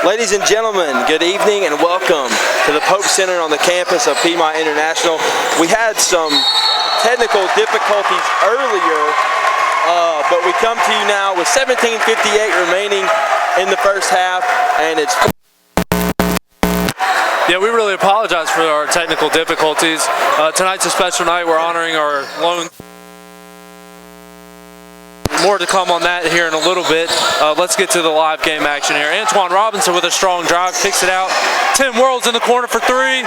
Ladies and gentlemen, good evening and welcome to the Pope Center on the campus of Piedmont International. We had some technical difficulties earlier, but we come to you now with 17:58 remaining in the first half, and it's... Yeah, we really apologize for our technical difficulties. Tonight's a special night. We're honoring our lone... More to come on that here in a little bit. Let's get to the live game action here. Antoine Robinson with a strong drive, kicks it out. Tim Worlds in the corner for three.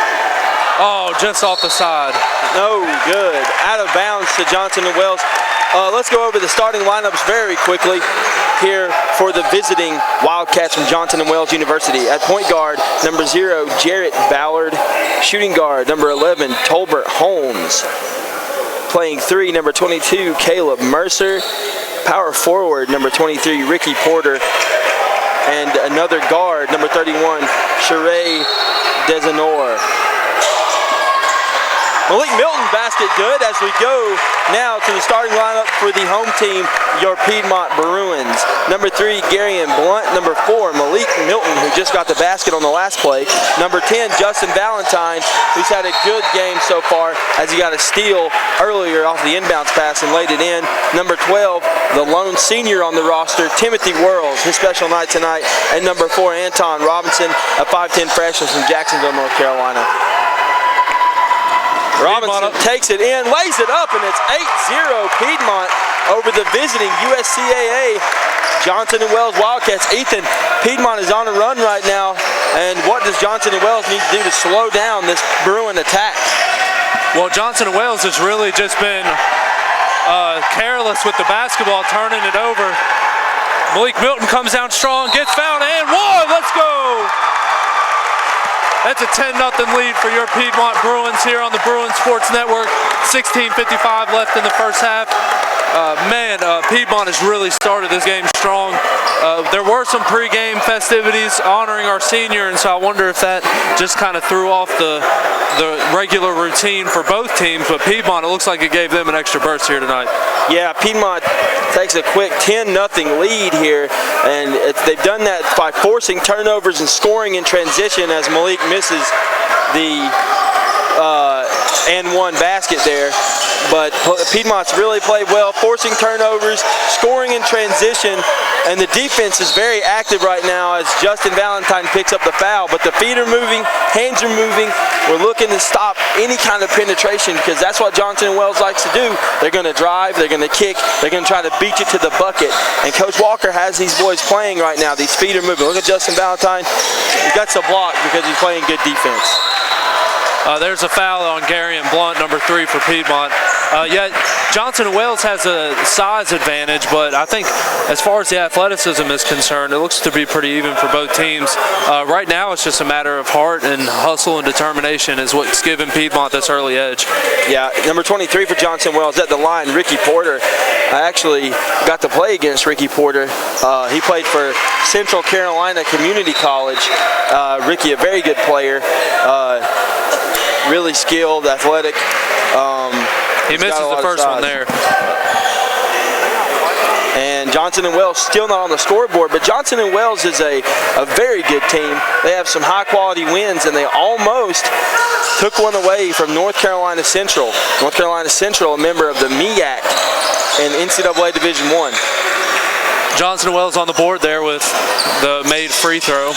Oh, just off the side. No good. Out of bounds to Johnson and Wells. Let's go over the starting lineups very quickly here for the visiting Wildcats from Johnson and Wells University. At point guard, number 0, Jarrett Ballard. Shooting guard, number 11, Tolbert Holmes. Playing 3, number 22, Caleb Mercer. Power forward, number 23, Ricky Porter. And another guard, number 31, Sheree Desenor. Malik Milton basket good as we go now to the starting lineup for the home team, your Piedmont Bruins. Number 3, Garion Blunt. Number 4, Malik Milton, who just got the basket on the last play. Number 10, Justin Valentine, who's had a good game so far as he got a steal earlier off the inbounds pass and laid it in. Number 12, the lone senior on the roster, Timothy Worlds, his special night tonight. And number 4, Anton Robinson, a 5'10 freshman from Jacksonville, North Carolina. Robinson takes it in, lays it up, and it's 8-0 Piedmont over the visiting USCAA Johnson and Wells Wildcats. Ethan, Piedmont is on a run right now, and what does Johnson and Wells need to do to slow down this Bruin attack? Well, Johnson and Wells has really just been careless with the basketball, turning it over. Malik Milton comes down strong, gets fouled, and one. Let's go! That's a 10-0 lead for your Piedmont Bruins here on the Bruins Sports Network. 16:55 left in the first half. Piedmont has really started this game strong. There were some pregame festivities honoring our senior, and so I wonder if that just kind of threw off the regular routine for both teams. But Piedmont, it looks like it gave them an extra burst here tonight. Yeah, Piedmont takes a quick 10-0 lead here, and they've done that by forcing turnovers and scoring in transition as Malik misses the and one basket there. But Piedmont's really played well, forcing turnovers, scoring in transition, and the defense is very active right now as Justin Valentine picks up the foul. But the feet are moving, hands are moving. We're looking to stop any kind of penetration because that's what Johnson and Wells likes to do. They're going to drive, they're going to kick, they're going to try to beat you to the bucket. And Coach Walker has these boys playing right now. These feet are moving. Look at Justin Valentine. He gets a block because he's playing good defense. There's a foul on Garion Blunt, number 3 for Piedmont. Yet Johnson and Wells has a size advantage, but I think as far as the athleticism is concerned, it looks to be pretty even for both teams. Right now, it's just a matter of heart and hustle and determination is what's given Piedmont this early edge. Yeah, number 23 for Johnson and Wells at the line, Ricky Porter. I actually got to play against Ricky Porter. He played for Central Carolina Community College. Ricky, a very good player. Really skilled, athletic. He misses the first one there. And Johnson and Wells still not on the scoreboard, but Johnson and Wells is a very good team. They have some high-quality wins, and they almost took one away from North Carolina Central. North Carolina Central, a member of the MEAC in NCAA Division I. Johnson and Wells on the board there with the made free throw.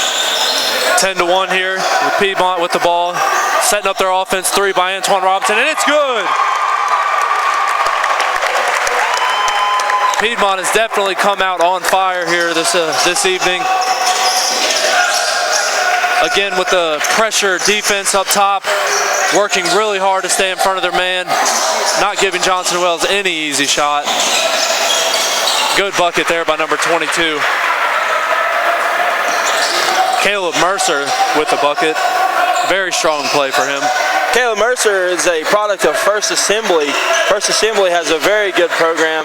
10-1 here with Piedmont with the ball. Setting up their offense, 3 by Antoine Robinson, and it's good! Piedmont has definitely come out on fire here this evening. Again with the pressure defense up top, working really hard to stay in front of their man, not giving Johnson and Wells any easy shot. Good bucket there by number 22. Caleb Mercer with the bucket. Very strong play for him. Caleb Mercer is a product of First Assembly. First Assembly has a very good program.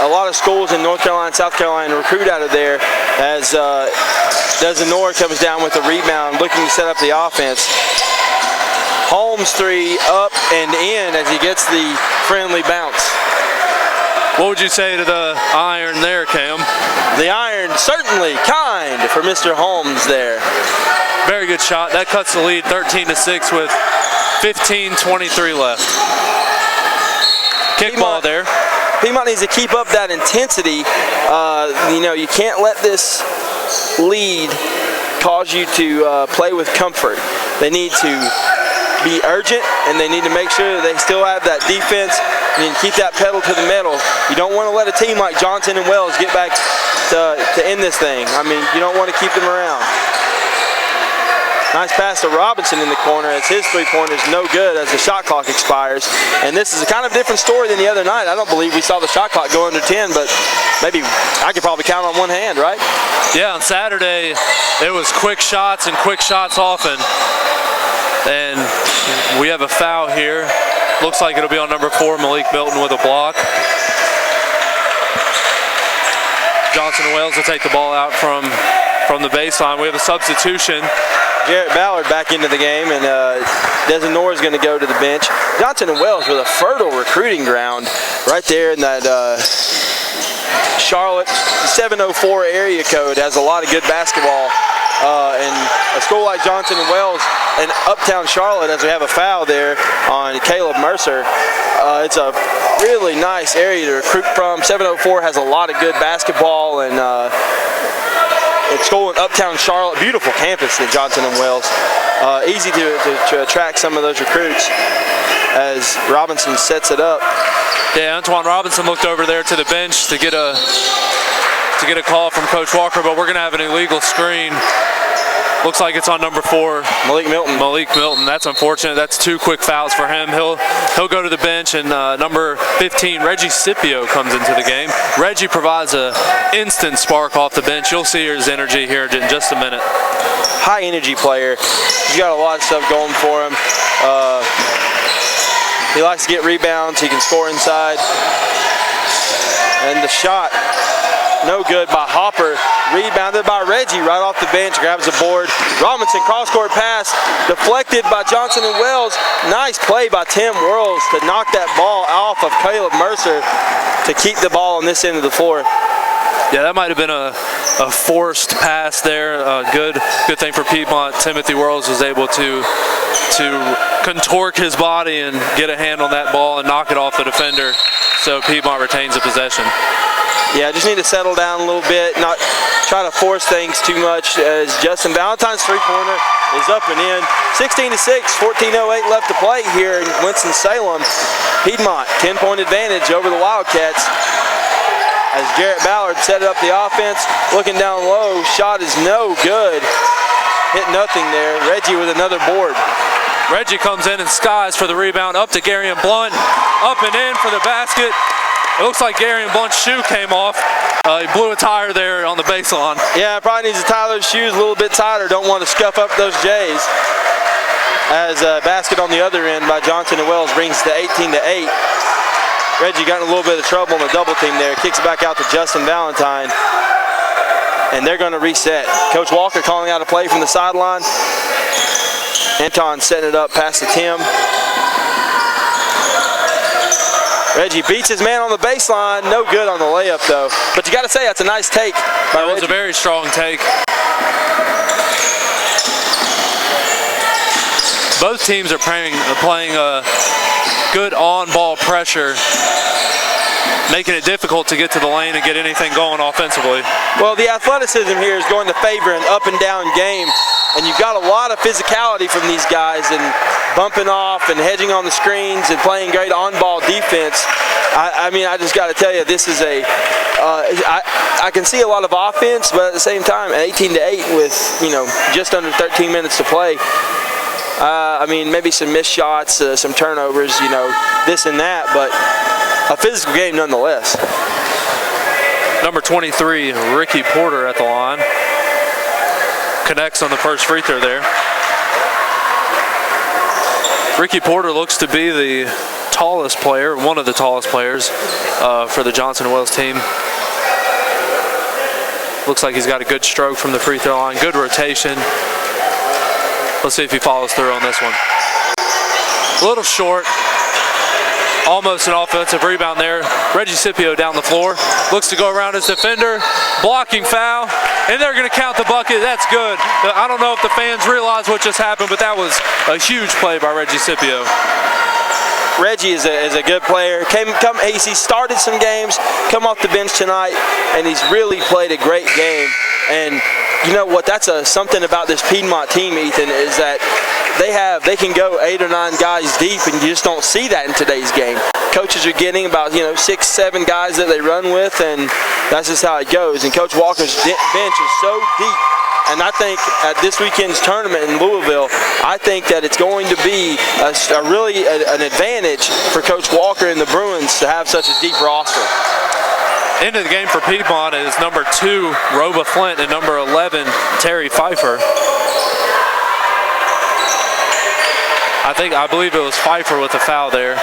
A lot of schools in North Carolina and South Carolina recruit out of there as Desenor comes down with a rebound looking to set up the offense. Holmes 3 up and in as he gets the friendly bounce. What would you say to the iron there, Cam? The iron certainly kind for Mr. Holmes there. Very good shot. That cuts the lead 13-6 with 15:23 left. Kickball there. Piedmont needs to keep up that intensity. You can't let this lead cause you to play with comfort. They need to be urgent, and they need to make sure that they still have that defense and keep that pedal to the metal. You don't want to let a team like Johnson and Wells get back to end this thing. I mean, you don't want to keep them around. Nice pass to Robinson in the corner as his three-pointer is no good as the shot clock expires. And this is a kind of different story than the other night. I don't believe we saw the shot clock go under 10, but maybe I could probably count on one hand, right? Yeah, on Saturday it was quick shots and quick shots often. And we have a foul here. Looks like it'll be on number 4, Malik Milton, with a block. Johnson and Wells will take the ball out from the baseline. We have a substitution. Garrett Ballard back into the game, and Desinor is going to go to the bench. Johnson and Wells with a fertile recruiting ground right there in that Charlotte 704 area code. Has a lot of good basketball. And a school like Johnson and Wells and Uptown Charlotte, as we have a foul there on Caleb Mercer, it's a really nice area to recruit from. 704 has a lot of good basketball, and it's school in Uptown Charlotte, beautiful campus in Johnson and Wells. Easy to attract some of those recruits as Robinson sets it up. Yeah, Antoine Robinson looked over there to the bench to get a call from Coach Walker, but we're going to have an illegal screen. Looks like it's on number 4, Malik Milton. Malik Milton. That's unfortunate. That's 2 quick fouls for him. He'll go to the bench, and number 15, Reggie Scipio, comes into the game. Reggie provides an instant spark off the bench. You'll see his energy here in just a minute. High energy player. He's got a lot of stuff going for him. He likes to get rebounds. He can score inside. And the shot, no good by Hopper. Rebounded by Reggie right off the bench, grabs the board. Robinson cross-court pass, deflected by Johnson and Wells. Nice play by Tim Whirls to knock that ball off of Caleb Mercer to keep the ball on this end of the floor. Yeah, that might have been a forced pass there. Good thing for Piedmont. Timothy Whirls was able to contort his body and get a hand on that ball and knock it off the defender. So Piedmont retains the possession. Yeah, just need to settle down a little bit, not try to force things too much, as Justin Valentine's three-pointer is up and in. 16-6, 14:08 left to play here in Winston-Salem. Piedmont, 10-point advantage over the Wildcats. As Garrett Ballard set up the offense, looking down low, shot is no good. Hit nothing there. Reggie with another board. Reggie comes in and skies for the rebound, up to Garion Blunt, up and in for the basket. It looks like Garion Blunt's shoe came off. He blew a tire there on the baseline. Yeah, probably needs to tie those shoes a little bit tighter. Don't want to scuff up those J's. As a basket on the other end by Johnson and Wells brings it to 18-8. Reggie got in a little bit of trouble in the double team there. Kicks it back out to Justin Valentine. And they're going to reset. Coach Walker calling out a play from the sideline. Anton setting it up past to Tim. Reggie beats his man on the baseline. No good on the layup, though. But you got to say, that's a nice take by That was Reggie. a very strong take. Both teams are playing a good on-ball pressure, making it difficult to get to the lane and get anything going offensively. Well, the athleticism here is going to favor an up-and-down game. And you've got a lot of physicality from these guys and bumping off and hedging on the screens and playing great on-ball defense. I mean, I just got to tell you, this is I can see a lot of offense, but at the same time, 18-8 with, just under 13 minutes to play. I mean, maybe some missed shots, some turnovers, this and that, but a physical game nonetheless. Number 23, Ricky Porter at the line. Connects on the first free throw there. Ricky Porter looks to be the tallest player, one of the tallest players for the Johnson & Wells team. Looks like he's got a good stroke from the free throw line, good rotation. Let's see if he follows through on this one. A little short. almost an offensive rebound there. Reggie Scipio down the floor, looks to go around his defender, blocking foul, and they're going to count the bucket. That's good. I don't know if the fans realize what just happened, but that was a huge play by Reggie Scipio. Reggie is a good player. He started some games, come off the bench tonight, and he's really played a great game. And you know what? That's something about this Piedmont team, Ethan, is that they can go 8 or 9 guys deep, and you just don't see that in today's game. Coaches are getting about 6, 7 guys that they run with, and that's just how it goes. And Coach Walker's bench is so deep. And I think at this weekend's tournament in Louisville, I think that it's going to be really an advantage for Coach Walker and the Bruins to have such a deep roster. Into the game for Piedmont is number 2, Roba Flint, and number 11, Terry Pfeiffer. I believe it was Pfeiffer with a foul there.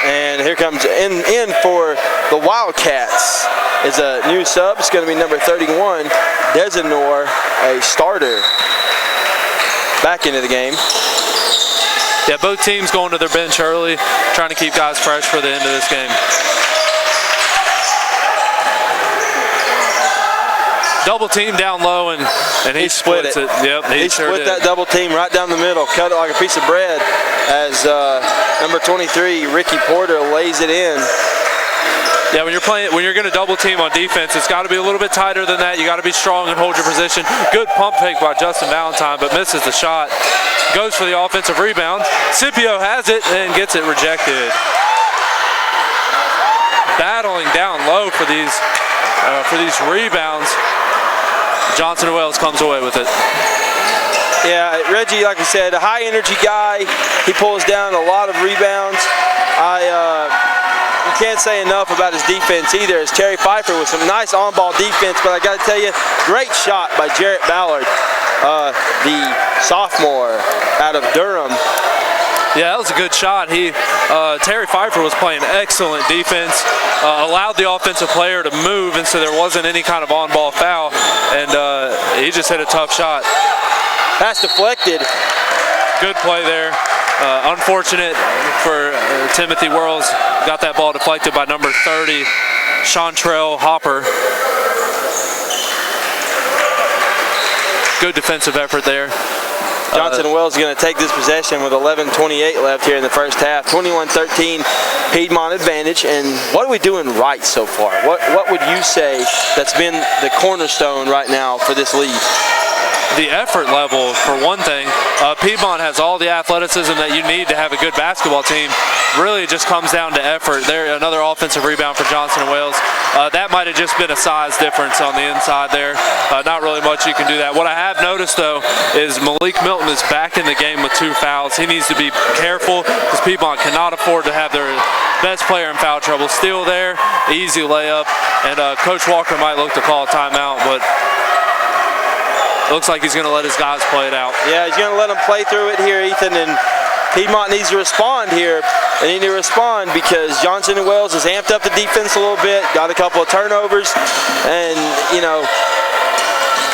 And here comes in for the Wildcats is a new sub. It's going to be number 31, Desinor, a starter, back into the game. Yeah, both teams going to their bench early, trying to keep guys fresh for the end of this game. Double team down low, and he split it. Yep, he sure split did. that double team right down the middle, cut it like a piece of bread as number 23, Ricky Porter, lays it in. Yeah, when you're going to double team on defense, it's got to be a little bit tighter than that. You got to be strong and hold your position. Good pump fake by Justin Valentine, but misses the shot. Goes for the offensive rebound. Scipio has it and gets it rejected. Battling down low for these rebounds. Johnson & Wales comes away with it. Yeah, Reggie, like I said, a high energy guy. He pulls down a lot of rebounds. You can't say enough about his defense either, as Terry Pfeiffer with some nice on-ball defense, but I got to tell you, great shot by Jarrett Ballard, the sophomore out of Durham. Yeah, that was a good shot. Terry Pfeiffer was playing excellent defense, allowed the offensive player to move, and so there wasn't any kind of on-ball foul, and he just hit a tough shot. Pass deflected. Good play there. Unfortunate for Timothy Whirls. Got that ball deflected by number 30, Chantrell Hopper. Good defensive effort there. Johnson & Wales is going to take this possession with 11:28 left here in the first half. 21-13 Piedmont advantage. And what are we doing right so far? What would you say that's been the cornerstone right now for this lead? The effort level, for one thing. Piedmont has all the athleticism that you need to have a good basketball team. Really just comes down to effort. There, another offensive rebound for Johnson & Wales. That might have just been a size difference on the inside there. Not really much you can do that. What I have noticed, though, is Malik Milton is back in the game with 2 fouls. He needs to be careful because Piedmont cannot afford to have their best player in foul trouble. Still there, easy layup, and Coach Walker might look to call a timeout, but looks like he's going to let his guys play it out. Yeah, he's going to let them play through it here, Ethan, and Piedmont needs to respond here. They need to respond because Johnson & Wales has amped up the defense a little bit, got a couple of turnovers, and,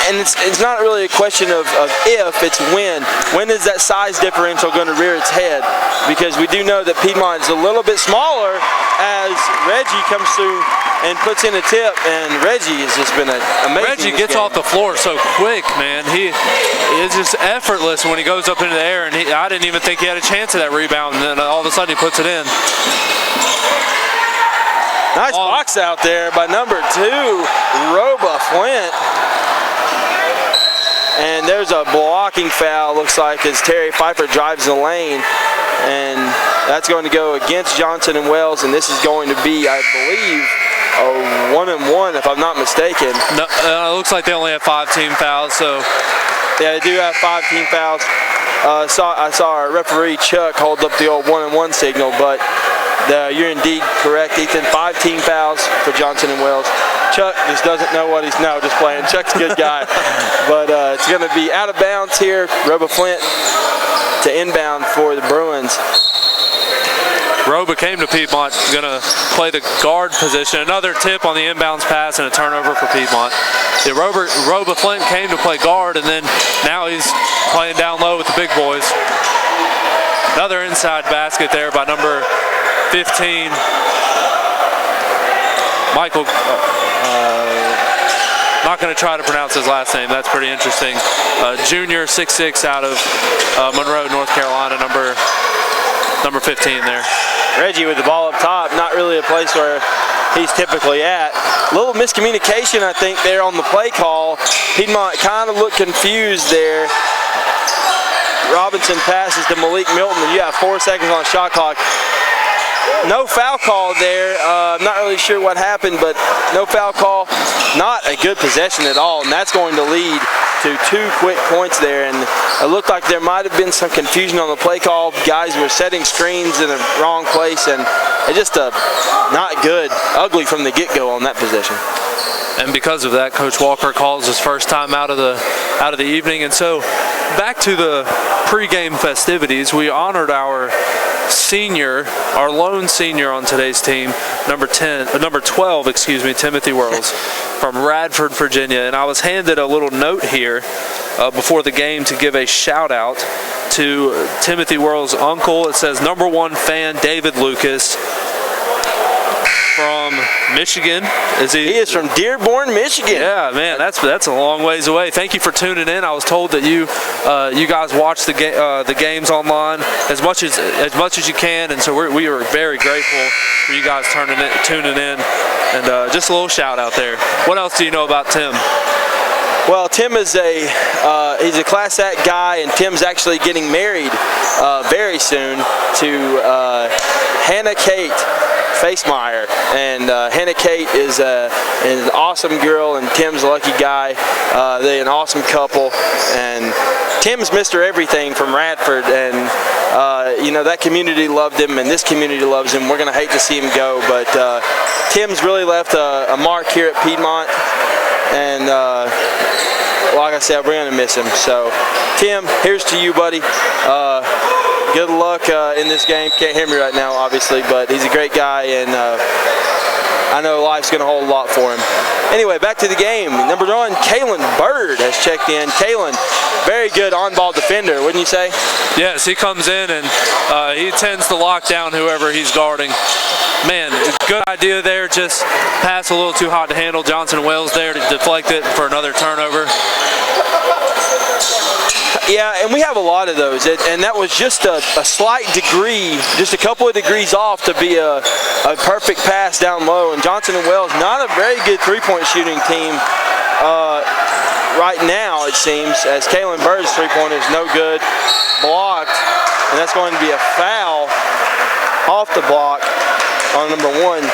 and it's not really a question of if, it's when. When is that size differential going to rear its head? Because we do know that Piedmont is a little bit smaller as Reggie comes through and puts in a tip, and Reggie has just been amazing. Reggie gets off the floor so quick, man. He is just effortless when he goes up into the air, and I didn't even think he had a chance at that rebound, and then all of a sudden he puts it in. Nice box out there by number 2, Roba Flint. And there's a blocking foul, looks like, as Terry Pfeiffer drives the lane. And that's going to go against Johnson & Wales, and this is going to be, I believe, a 1-and-1, if I'm not mistaken. No, it looks like they only have 5 team fouls, so. Yeah, they do have 5 team fouls. I saw our referee, Chuck, hold up the old 1-and-1 signal, but you're indeed correct, Ethan. 5 team fouls for Johnson & Wales. Chuck just doesn't know what he's just playing. Chuck's a good guy. But it's going to be out of bounds here. Roba Flint to inbound for the Bruins. Roba came to Piedmont, going to play the guard position. Another tip on the inbounds pass and a turnover for Piedmont. Roba Flint came to play guard, and then now he's playing down low with the big boys. Another inside basket there by number 15, Michael. Not going to try to pronounce his last name. That's pretty interesting. Junior, 6'6", out of Monroe, North Carolina, number 15 there. Reggie with the ball up top, not really a place where he's typically at. A little miscommunication, I think, there on the play call. Piedmont kind of looked confused there. Robinson passes to Malik Milton. You have 4 seconds on the shot clock. No foul call there. I'm not really sure what happened, but no foul call. Not a good possession at all, and that's going to lead to 2 quick points there. And it looked like there might have been some confusion on the play call. Guys were setting screens in the wrong place, and it just not good. Ugly from the get-go on that possession. And because of that, Coach Walker calls his first time out of the evening. And so back to the pregame festivities, we honored our senior, our lone senior on today's team, number 12, Timothy Whirls from Radford, Virginia. And I was handed a little note here before the game to give a shout out to Timothy Whirls' uncle. It says, #1 fan David Lucas from Michigan. He is from Dearborn, Michigan. Yeah, man, that's a long ways away. Thank you for tuning in. I was told that you guys watch the games online as much as you can, and so we are very grateful for you guys tuning in, and just a little shout out there. What else do you know about Tim? Well, Tim is he's a Class Act guy, and Tim's actually getting married very soon to Hannah Kate Facemeyer, and Hannah Kate is an awesome girl, and Tim's a lucky guy. They're an awesome couple, and Tim's Mr. Everything from Radford, and that community loved him, and this community loves him. We're gonna hate to see him go, but Tim's really left a mark here at Piedmont, and like I said, we're gonna miss him. So, Tim, here's to you, buddy. Good luck in this game. Can't hear me right now, obviously, but he's a great guy, and I know life's going to hold a lot for him. Anyway, back to the game. #1, Kalen Bird has checked in. Kalen, very good on-ball defender, wouldn't you say? Yes, he comes in and he tends to lock down whoever he's guarding. Man, good idea there. Just pass a little too hot to handle. Johnson Wells there to deflect it for another turnover. Yeah, and we have a lot of those, and that was just a slight degree, just a couple of degrees off to be a perfect pass down low. And Johnson and Wells, not a very good three-point shooting team right now, it seems, as Kalen Bird's three-pointer is no good, blocked, and that's going to be a foul off the block on #1,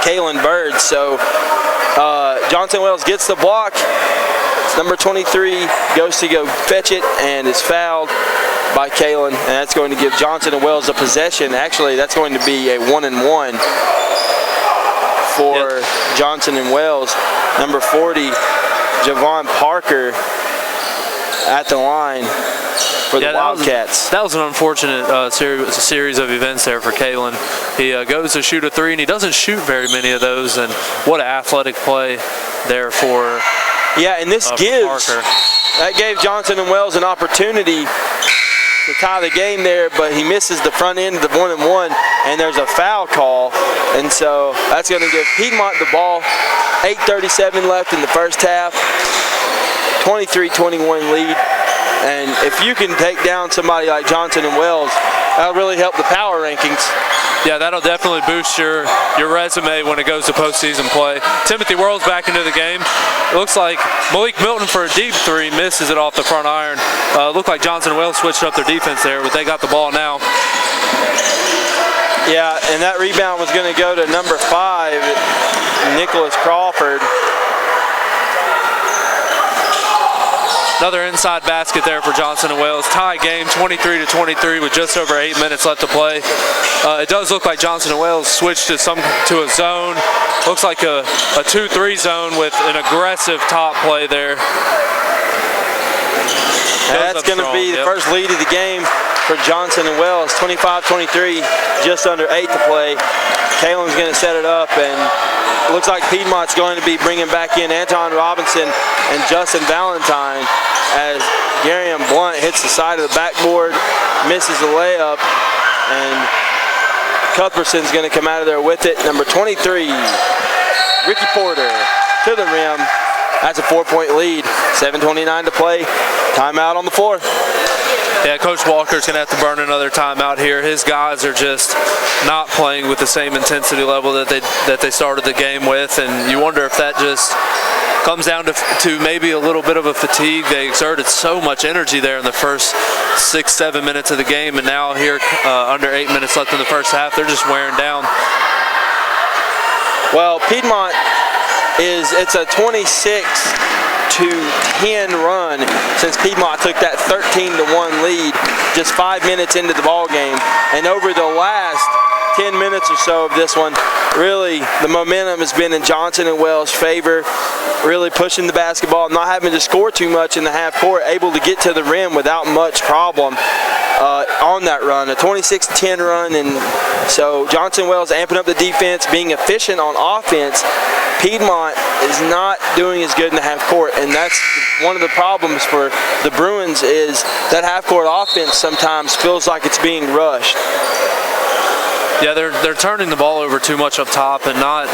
Kalen Bird. So Johnson Wells gets the block. Number 23 goes to go fetch it and is fouled by Kalen, and that's going to give Johnson and Wells a possession. Actually, that's going to be a 1-and-1 for Johnson and Wells. Number 40, Javon Parker at the line for the Wildcats. That was an unfortunate series of events there for Kalen. He goes to shoot a three, and he doesn't shoot very many of those, and what an athletic play there for yeah, and this gave Johnson and Wells an opportunity to tie the game there, but he misses the front end of the 1-and-1, and there's a foul call, and so that's going to give Piedmont the ball. 8:37 left in the first half, 23-21 lead, and if you can take down somebody like Johnson and Wells, that'll really help the power rankings. Yeah, that'll definitely boost your resume when it goes to postseason play. Timothy Whirls back into the game. It looks like Malik Milton for a deep three misses it off the front iron. Looked like Johnson and Wells switched up their defense there, but they got the ball now. Yeah, and that rebound was going to go to number 5, Nicholas Crawford. Another inside basket there for Johnson and Wells. Tie game, 23-23 with just over 8 minutes left to play. It does look like Johnson and Wells switched to a zone. Looks like a 2-3 zone with an aggressive top play there. That's going to be the first lead of the game for Johnson and Wells. 25-23, just under 8 to play. Kalen's going to set it up, and it looks like Piedmont's going to be bringing back in Anton Robinson and Justin Valentine as Garion Blunt hits the side of the backboard, misses the layup, and Cuthbertson's going to come out of there with it. Number 23, Ricky Porter to the rim. That's a 4-point lead. 7:29 to play. Timeout on the floor. Yeah, Coach Walker's going to have to burn another timeout here. His guys are just not playing with the same intensity level that they started the game with, and you wonder if that just comes down to maybe a little bit of a fatigue. They exerted so much energy there in the first 6-7 minutes of the game, and now here under 8 minutes left in the first half, they're just wearing down. Well, Piedmont it's a 26-10 run since Piedmont took that 13-1 lead just 5 minutes into the ball game, and over the last 10 minutes or so of this one, really the momentum has been in Johnson and Wells' favor, really pushing the basketball, not having to score too much in the half court, able to get to the rim without much problem on that run, a 26-10 run. And so Johnson and Wells amping up the defense, being efficient on offense. Piedmont is not doing as good in the half court, and that's one of the problems for the Bruins, is that half court offense sometimes feels like it's being rushed. Yeah, they're turning the ball over too much up top, and not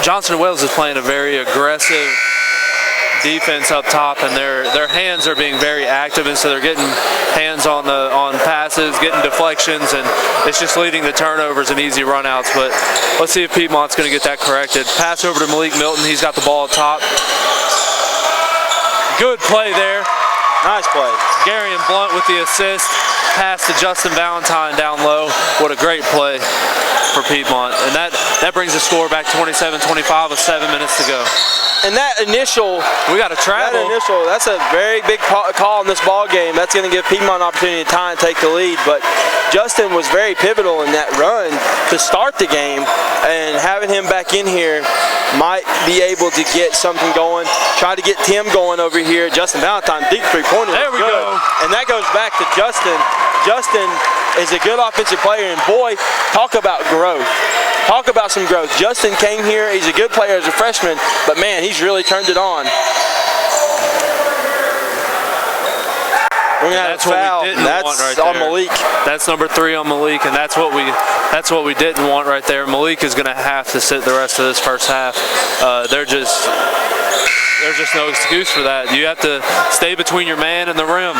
Johnson and Wells is playing a very aggressive defense up top, and their hands are being very active, and so they're getting hands on passes, getting deflections, and it's just leading to turnovers and easy runouts. But let's see if Piedmont's going to get that corrected. Pass over to Malik Milton. He's got the ball up top. Good play there. Nice play. Garion Blunt with the assist. Pass to Justin Valentine down low. What a great play for Piedmont. And that brings the score back 27-25 with 7 minutes to go. And that initial, we got to travel. That's a very big call in this ball game. That's going to give Piedmont an opportunity to tie and take the lead. But Justin was very pivotal in that run to start the game, and having him back in here might be able to get something going. Try to get Tim going over here. Justin Valentine, deep three-pointer. There we go. And that goes back to Justin. Justin is a good offensive player, and boy, talk about growth. Talk about some growth. Justin came here, he's a good player as a freshman, but man, he's really turned it on. We're gonna have a foul. That's on Malik. That's number 3 on Malik, and that's what we didn't want right there. Malik is gonna have to sit the rest of this first half. There's just no excuse for that. You have to stay between your man and the rim.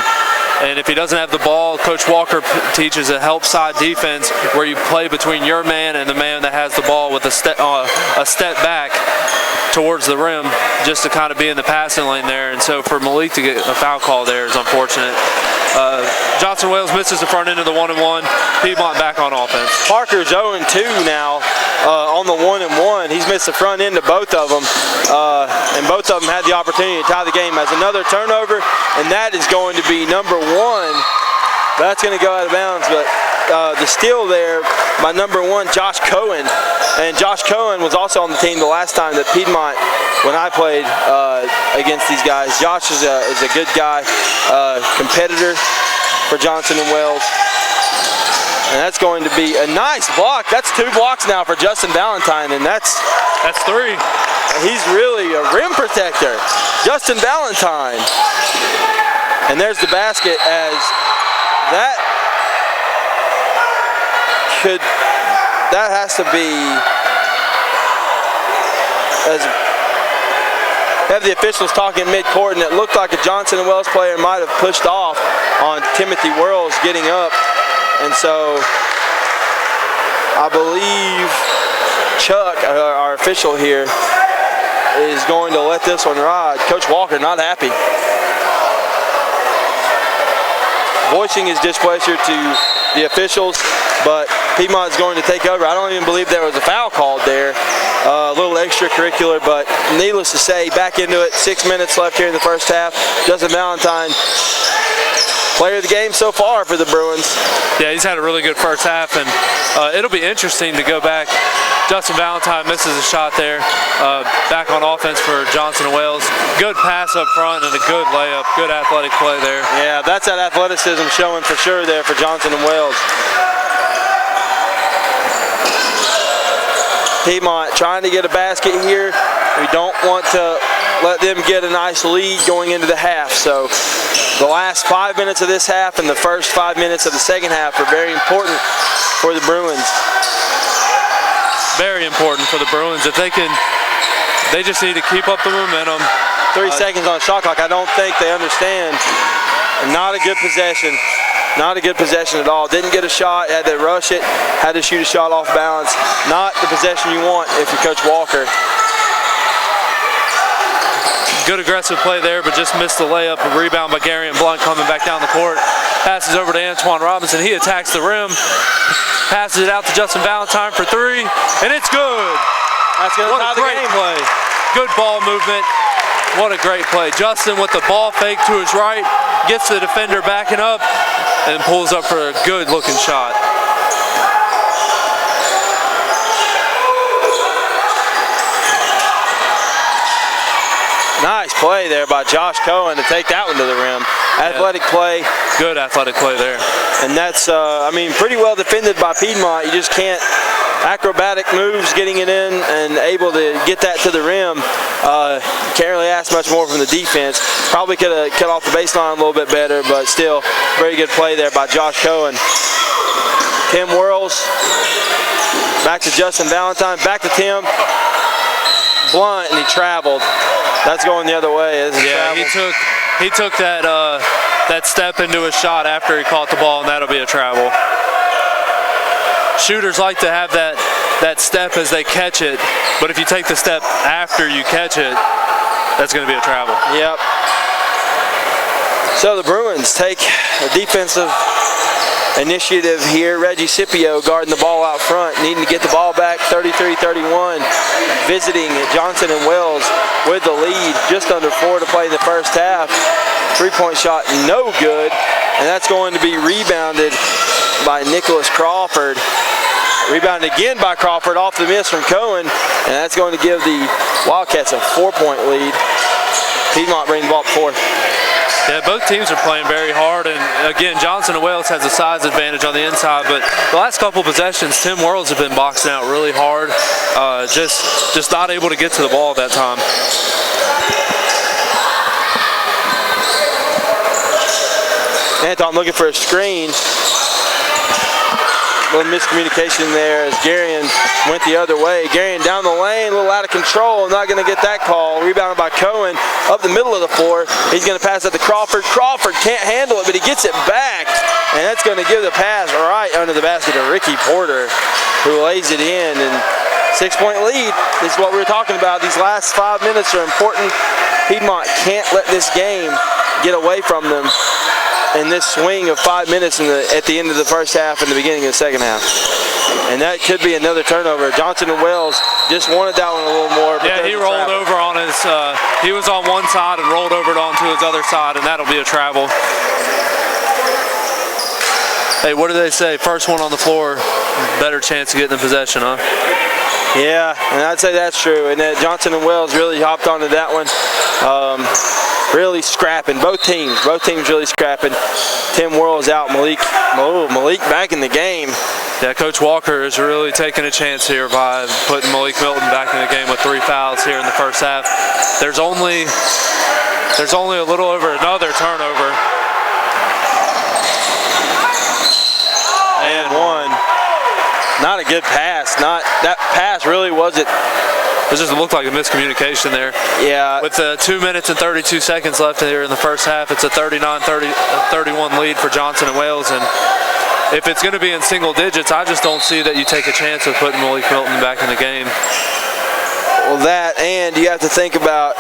And if he doesn't have the ball, Coach Walker teaches a help side defense where you play between your man and the man that has the ball with a step back towards the rim, just to kind of be in the passing lane there. And so for Malik to get a foul call there is unfortunate. Johnson Wales misses the front end of the 1-and-1. Piedmont back on offense. Parker's 0-2 now on the 1-and-1. He's missed the front end of both of them, and both of them had the opportunity to tie the game. As another turnover, and that is going to be number 1. That's going to go out of bounds, but the steal there by number 1, Josh Cohen. And Josh Cohen was also on the team the last time that Piedmont, when I played against these guys. Josh is a good guy, competitor for Johnson and Wells. And that's going to be a nice block. That's 2 blocks now for Justin Valentine, and that's 3. He's really a rim protector. Justin Valentine. And there's the basket, as that has to be, as have the officials talking mid-court, and it looked like a Johnson and Wells player might have pushed off on Timothy Whirls getting up. And so I believe Chuck, our official here, is going to let this one ride. Coach Walker not happy. Voicing his displeasure to the officials, but Piedmont is going to take over. I don't even believe there was a foul called there. A little extracurricular, but needless to say, back into it. 6 minutes left here in the first half. Justin Valentine player of the game so far for the Bruins. Yeah, he's had a really good first half, and it'll be interesting to go back. Justin Valentine misses a shot there. Back on offense for Johnson and Wales. Good pass up front and a good layup. Good athletic play there. Yeah, that's that athleticism showing for sure there for Johnson and Wales. Piedmont trying to get a basket here. We don't want to let them get a nice lead going into the half. So the last 5 minutes of this half and the first 5 minutes of the second half are very important for the Bruins. Very important for the Bruins. If they just need to keep up the momentum. 3 seconds on shot clock. I don't think they understand. Not a good possession. Not a good possession at all. Didn't get a shot, had to rush it, had to shoot a shot off balance. Not the possession you want if you're Coach Walker. Good aggressive play there, but just missed the layup. A rebound by Gary Blunt coming back down the court. Passes over to Antoine Robinson. He attacks the rim. Passes it out to Justin Valentine for three, and it's good. That's going to tie the game. Play. Good ball movement. What a great play. Justin with the ball fake to his right, gets the defender backing up, and pulls up for a good looking shot. Nice play there by Josh Cohen to take that one to the rim. Athletic play. Good athletic play there. And that's, I mean, pretty well defended by Piedmont. You just can't, acrobatic moves, getting it in and able to get that to the rim. Can't really ask much more from the defense. Probably could have cut off the baseline a little bit better, but still, very good play there by Josh Cohen. Tim whirls. Back to Justin Valentine. Back to Tim. Blunt, and he traveled. That's going the other way. Yeah, he took that step into a shot after he caught the ball, and that'll be a travel. Shooters like to have that step as they catch it, but if you take the step after you catch it, that's going to be a travel. Yep. So the Bruins take a defensive initiative here. Reggie Scipio guarding the ball out front, needing to get the ball back. 33-31, visiting Johnson and Wells with the lead. Just under 4 to play in the first half. Three-point shot, no good, and that's going to be rebounded by Nicholas Crawford. Rebounded again by Crawford off the miss from Cohen, and that's going to give the Wildcats a 4-point lead. Piedmont brings the ball up 4. Yeah, both teams are playing very hard, and again, Johnson and Wales has a size advantage on the inside, but the last couple possessions, Tim Worrells have been boxing out really hard, just not able to get to the ball at that time. Anton looking for a screen. A little miscommunication there as Garion went the other way. Garion down the lane, a little out of control. Not going to get that call. Rebounded by Cohen up the middle of the floor. He's going to pass that to Crawford. Crawford can't handle it, but he gets it back. And that's going to give the pass right under the basket to Ricky Porter, who lays it in. And 6-point lead. This is what we were talking about. These last 5 minutes are important. Piedmont can't let this game get away from them in this swing of 5 minutes at the end of the first half and the beginning of the second half. And that could be another turnover. Johnson and Wells just wanted that one a little more. Yeah, he rolled over on his, he was on one side and rolled over onto his other side, and that'll be a travel. Hey, what do they say? First one on the floor, better chance of getting the possession, huh? Yeah, and I'd say that's true. And that Johnson and Wells really hopped onto that one. Really scrapping. Both teams really scrapping. Tim Worrells out. Malik back in the game. Yeah, Coach Walker is really taking a chance here by putting Malik Milton back in the game with 3 fouls here in the first half. There's only a little over another turnover. And one. Not a good pass. That pass really wasn't. It just looked like a miscommunication there. Yeah. With 2 minutes and 32 seconds left here in the first half, it's a 39-31 lead for Johnson and Wales. And if it's going to be in single digits, I just don't see that you take a chance of putting Malik Milton back in the game. Well, that, and you have to think about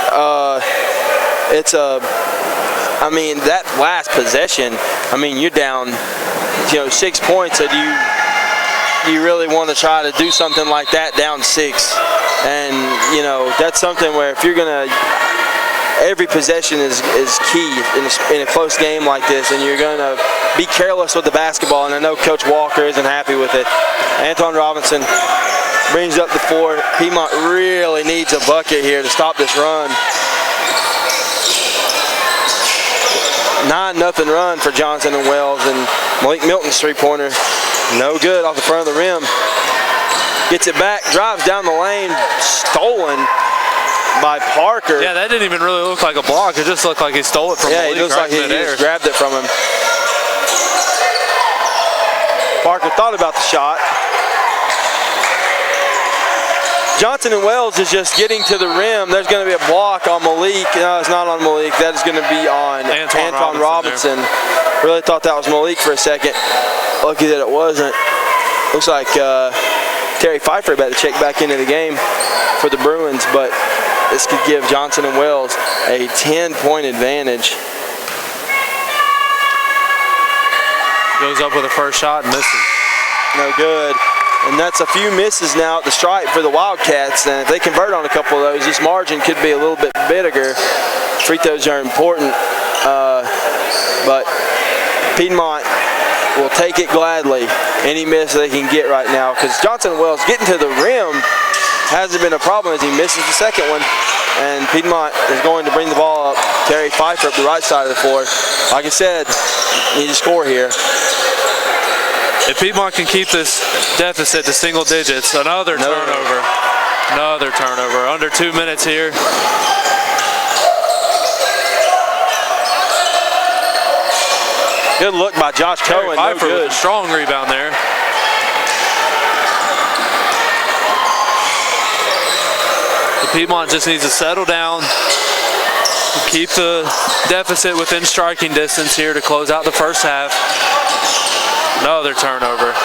that last possession. I mean, you're down, 6 points. So do you really want to try to do something like that down 6? And, that's something where if you're going to every possession is key in a close game like this, and you're going to be careless with the basketball, and I know Coach Walker isn't happy with it. Antoine Robinson brings up the floor. Piedmont really needs a bucket here to stop this run. 9-0 run for Johnson and Wells, and Malik Milton's three-pointer, no good off the front of the rim. Gets it back, drives down the lane, stolen by Parker. Yeah, that didn't even really look like a block. It just looked like he stole it from Malik. Yeah, it looks like he just grabbed it from him. Parker thought about the shot. Johnson and Wells is just getting to the rim. There's going to be a block on Malik. No, it's not on Malik. That is going to be on Antoine Robinson. Really thought that was Malik for a second. Lucky that it wasn't. Looks like Terry Pfeiffer about to check back into the game for the Bruins, but this could give Johnson and Wells a 10-point advantage. Goes up with a first shot and misses. No good. And that's a few misses now at the stripe for the Wildcats. And if they convert on a couple of those, this margin could be a little bit bigger. Free throws are important, but Piedmont will take it gladly. Any miss they can get right now, because Johnson and Wells getting to the rim hasn't been a problem as he misses the second one. And Piedmont is going to bring the ball up. Terry Pfeiffer up the right side of the floor. Like I said, need to score here. If Piedmont can keep this deficit to single digits, another turnover. Another turnover. Under 2 minutes here. Good look by Josh Cohen. No good. With a strong rebound there. The Piedmont just needs to settle down, keep the deficit within striking distance here to close out the first half. Another turnover.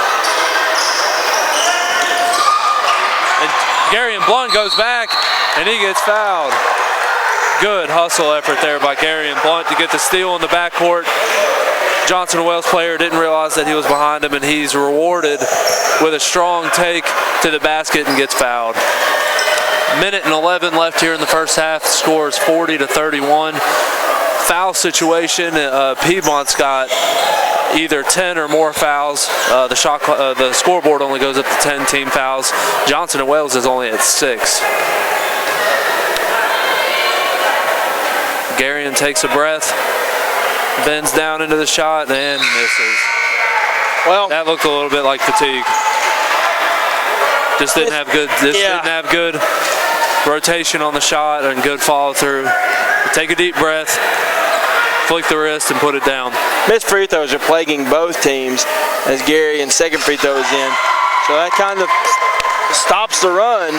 And Gary Blunt goes back, and he gets fouled. Good hustle effort there by Gary Blunt to get the steal in the backcourt. Johnson and Wells player didn't realize that he was behind him, and he's rewarded with a strong take to the basket and gets fouled. Minute and 11 left here in the first half. The score is 40-31. Foul situation. Piedmont's got either 10 or more fouls. The scoreboard only goes up to 10 team fouls. Johnson and Wells is only at 6. Garion takes a breath, bends down into the shot, and misses. Well, that looked a little bit like fatigue. Just didn't have good. Didn't have good rotation on the shot and good follow through. Take a deep breath, flick the wrist, and put it down. Missed free throws are plaguing both teams as Garion's second free throw is in. So that kind of stops the run.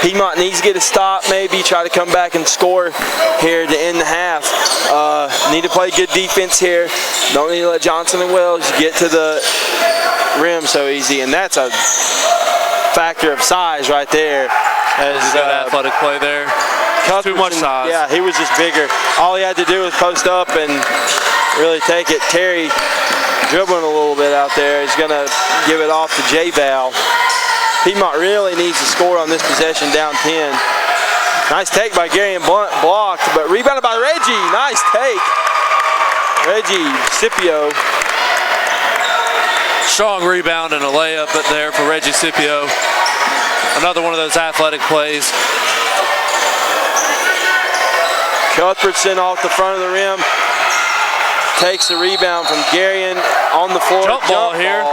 Piedmont needs to get a stop, maybe try to come back and score here to end the half. Need to play good defense here. Don't need to let Johnson and Wells get to the rim so easy, and that's a factor of size right there. As good athletic play there. Too much size. Yeah, he was just bigger. All he had to do was post up and really take it. Terry dribbling a little bit out there. He's going to give it off to J-Val. Piedmont really needs to score on this possession, down 10. Nice take by Gary and Blunt, blocked, but rebounded by Reggie. Nice take. Reggie Scipio. Strong rebound and a layup there for Reggie Scipio. Another one of those athletic plays. Cuthbertson off the front of the rim. Takes the rebound from Garion on the floor. Jump ball here.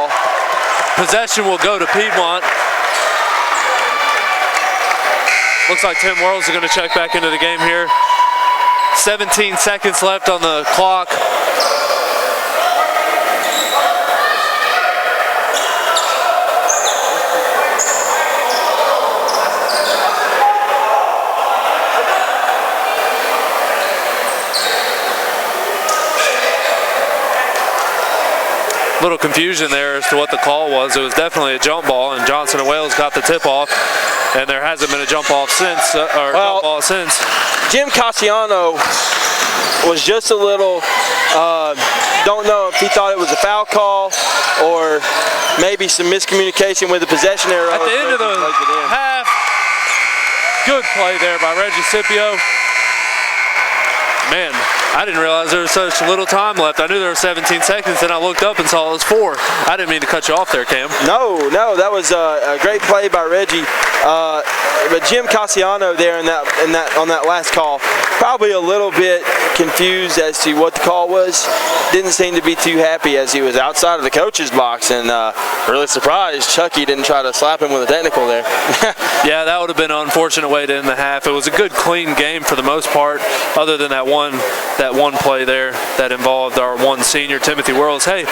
Possession will go to Piedmont. Looks like Tim Worrells is going to check back into the game here. 17 seconds left on the clock. Little confusion there as to what the call was. It was definitely a jump ball, and Johnson and Wells got the tip off, and there hasn't been a jump ball since. Jump ball since. Jim Cassiano was just a little. Don't know if he thought it was a foul call or maybe some miscommunication with the possession arrow. At the end of the half, good play there by Reggie Scipio. Man, I didn't realize there was such little time left. I knew there were 17 seconds, and I looked up and saw it was 4. I didn't mean to cut you off there, Cam. No, that was a great play by Reggie. But Jim Cassiano there on that last call, probably a little bit confused as to what the call was. Didn't seem to be too happy as he was outside of the coach's box, and really surprised Chucky didn't try to slap him with a technical there. Yeah, that would have been an unfortunate way to end the half. It was a good, clean game for the most part, other than that one play there that involved our one senior, Timothy Worrells. Hey,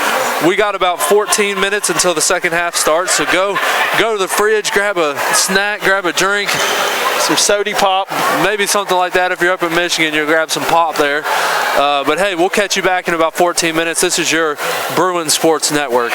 we got about 14 minutes until the second half starts, so go to the fridge, grab a snack, grab a drink, some soda pop, maybe something like that. If you're up in Michigan, you'll grab some pop there. But hey, we'll catch you back in about 14 minutes. This is your Bruin Sports Network.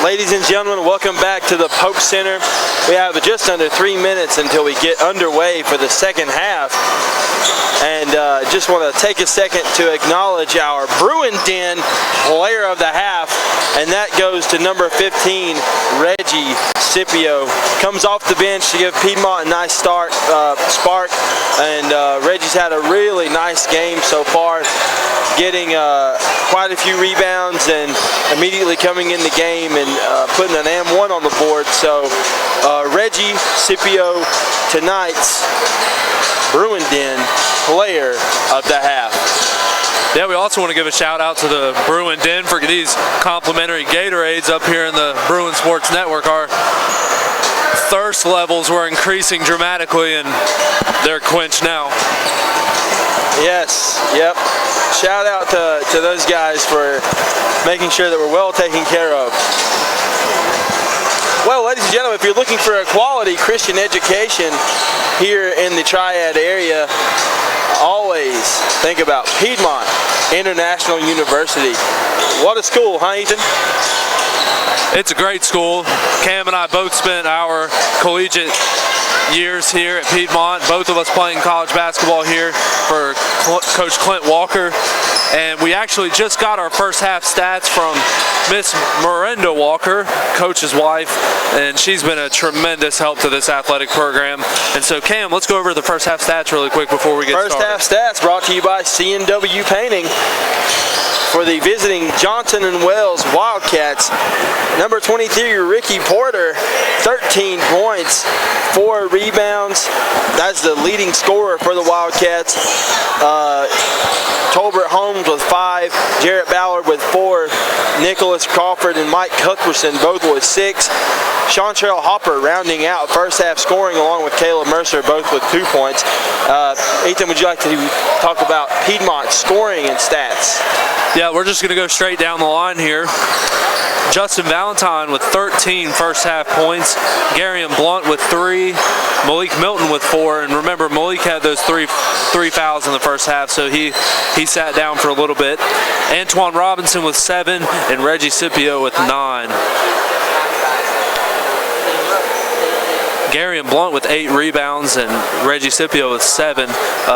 Ladies and gentlemen, welcome back to the Pope Center. We have just under 3 minutes until we get underway for the second half. And just want to take a second to acknowledge our Bruin Den player of the half, and that goes to number 15, Reggie Scipio. Comes off the bench to give Piedmont a nice spark, and Reggie's had a really nice game so far, getting quite a few rebounds and immediately coming in the game and putting an M1 on the board. So Reggie Scipio, tonight's Bruin Den player of the half. Yeah, we also want to give a shout out to the Bruin Den for these complimentary Gatorades up here in the Bruin Sports Network. Our thirst levels were increasing dramatically and they're quenched now. Yes, yep. Shout out to those guys for making sure that we're well taken care of. Well, ladies and gentlemen, if you're looking for a quality Christian education here in the Triad area, always think about Piedmont International University. What a school, huh, Ethan? It's a great school. Cam and I both spent our collegiate years here at Piedmont, both of us playing college basketball here for Coach Clint Walker. And we actually just got our first half stats from Miss Miranda Walker, Coach's wife, and she's been a tremendous help to this athletic program. And so, Cam, let's go over the first half stats really quick before we get started. First half stats brought to you by CNW Painting. For the visiting Johnson & Wales Wildcats, number 23, Ricky Porter, 13 points, 4 rebounds. That's the leading scorer for the Wildcats. Tolbert Holmes with 5, Jarrett Ballard with 4, Nicholas Crawford and Mike Cuthbertson both with 6. Chantrell Hopper rounding out first half scoring along with Caleb Mercer, both with 2 points. Ethan, would you like to talk about Piedmont scoring and stats? Yeah, we're just going to go straight down the line here. Justin Valentine with 13 first half points, Garion Blunt with 3, Malik Milton with 4, and remember Malik had those three fouls in the first half, so he sat down for a little bit. Antoine Robinson with 7 and Reggie Scipio with 9. Garion Blunt with 8 rebounds and Reggie Scipio with 7.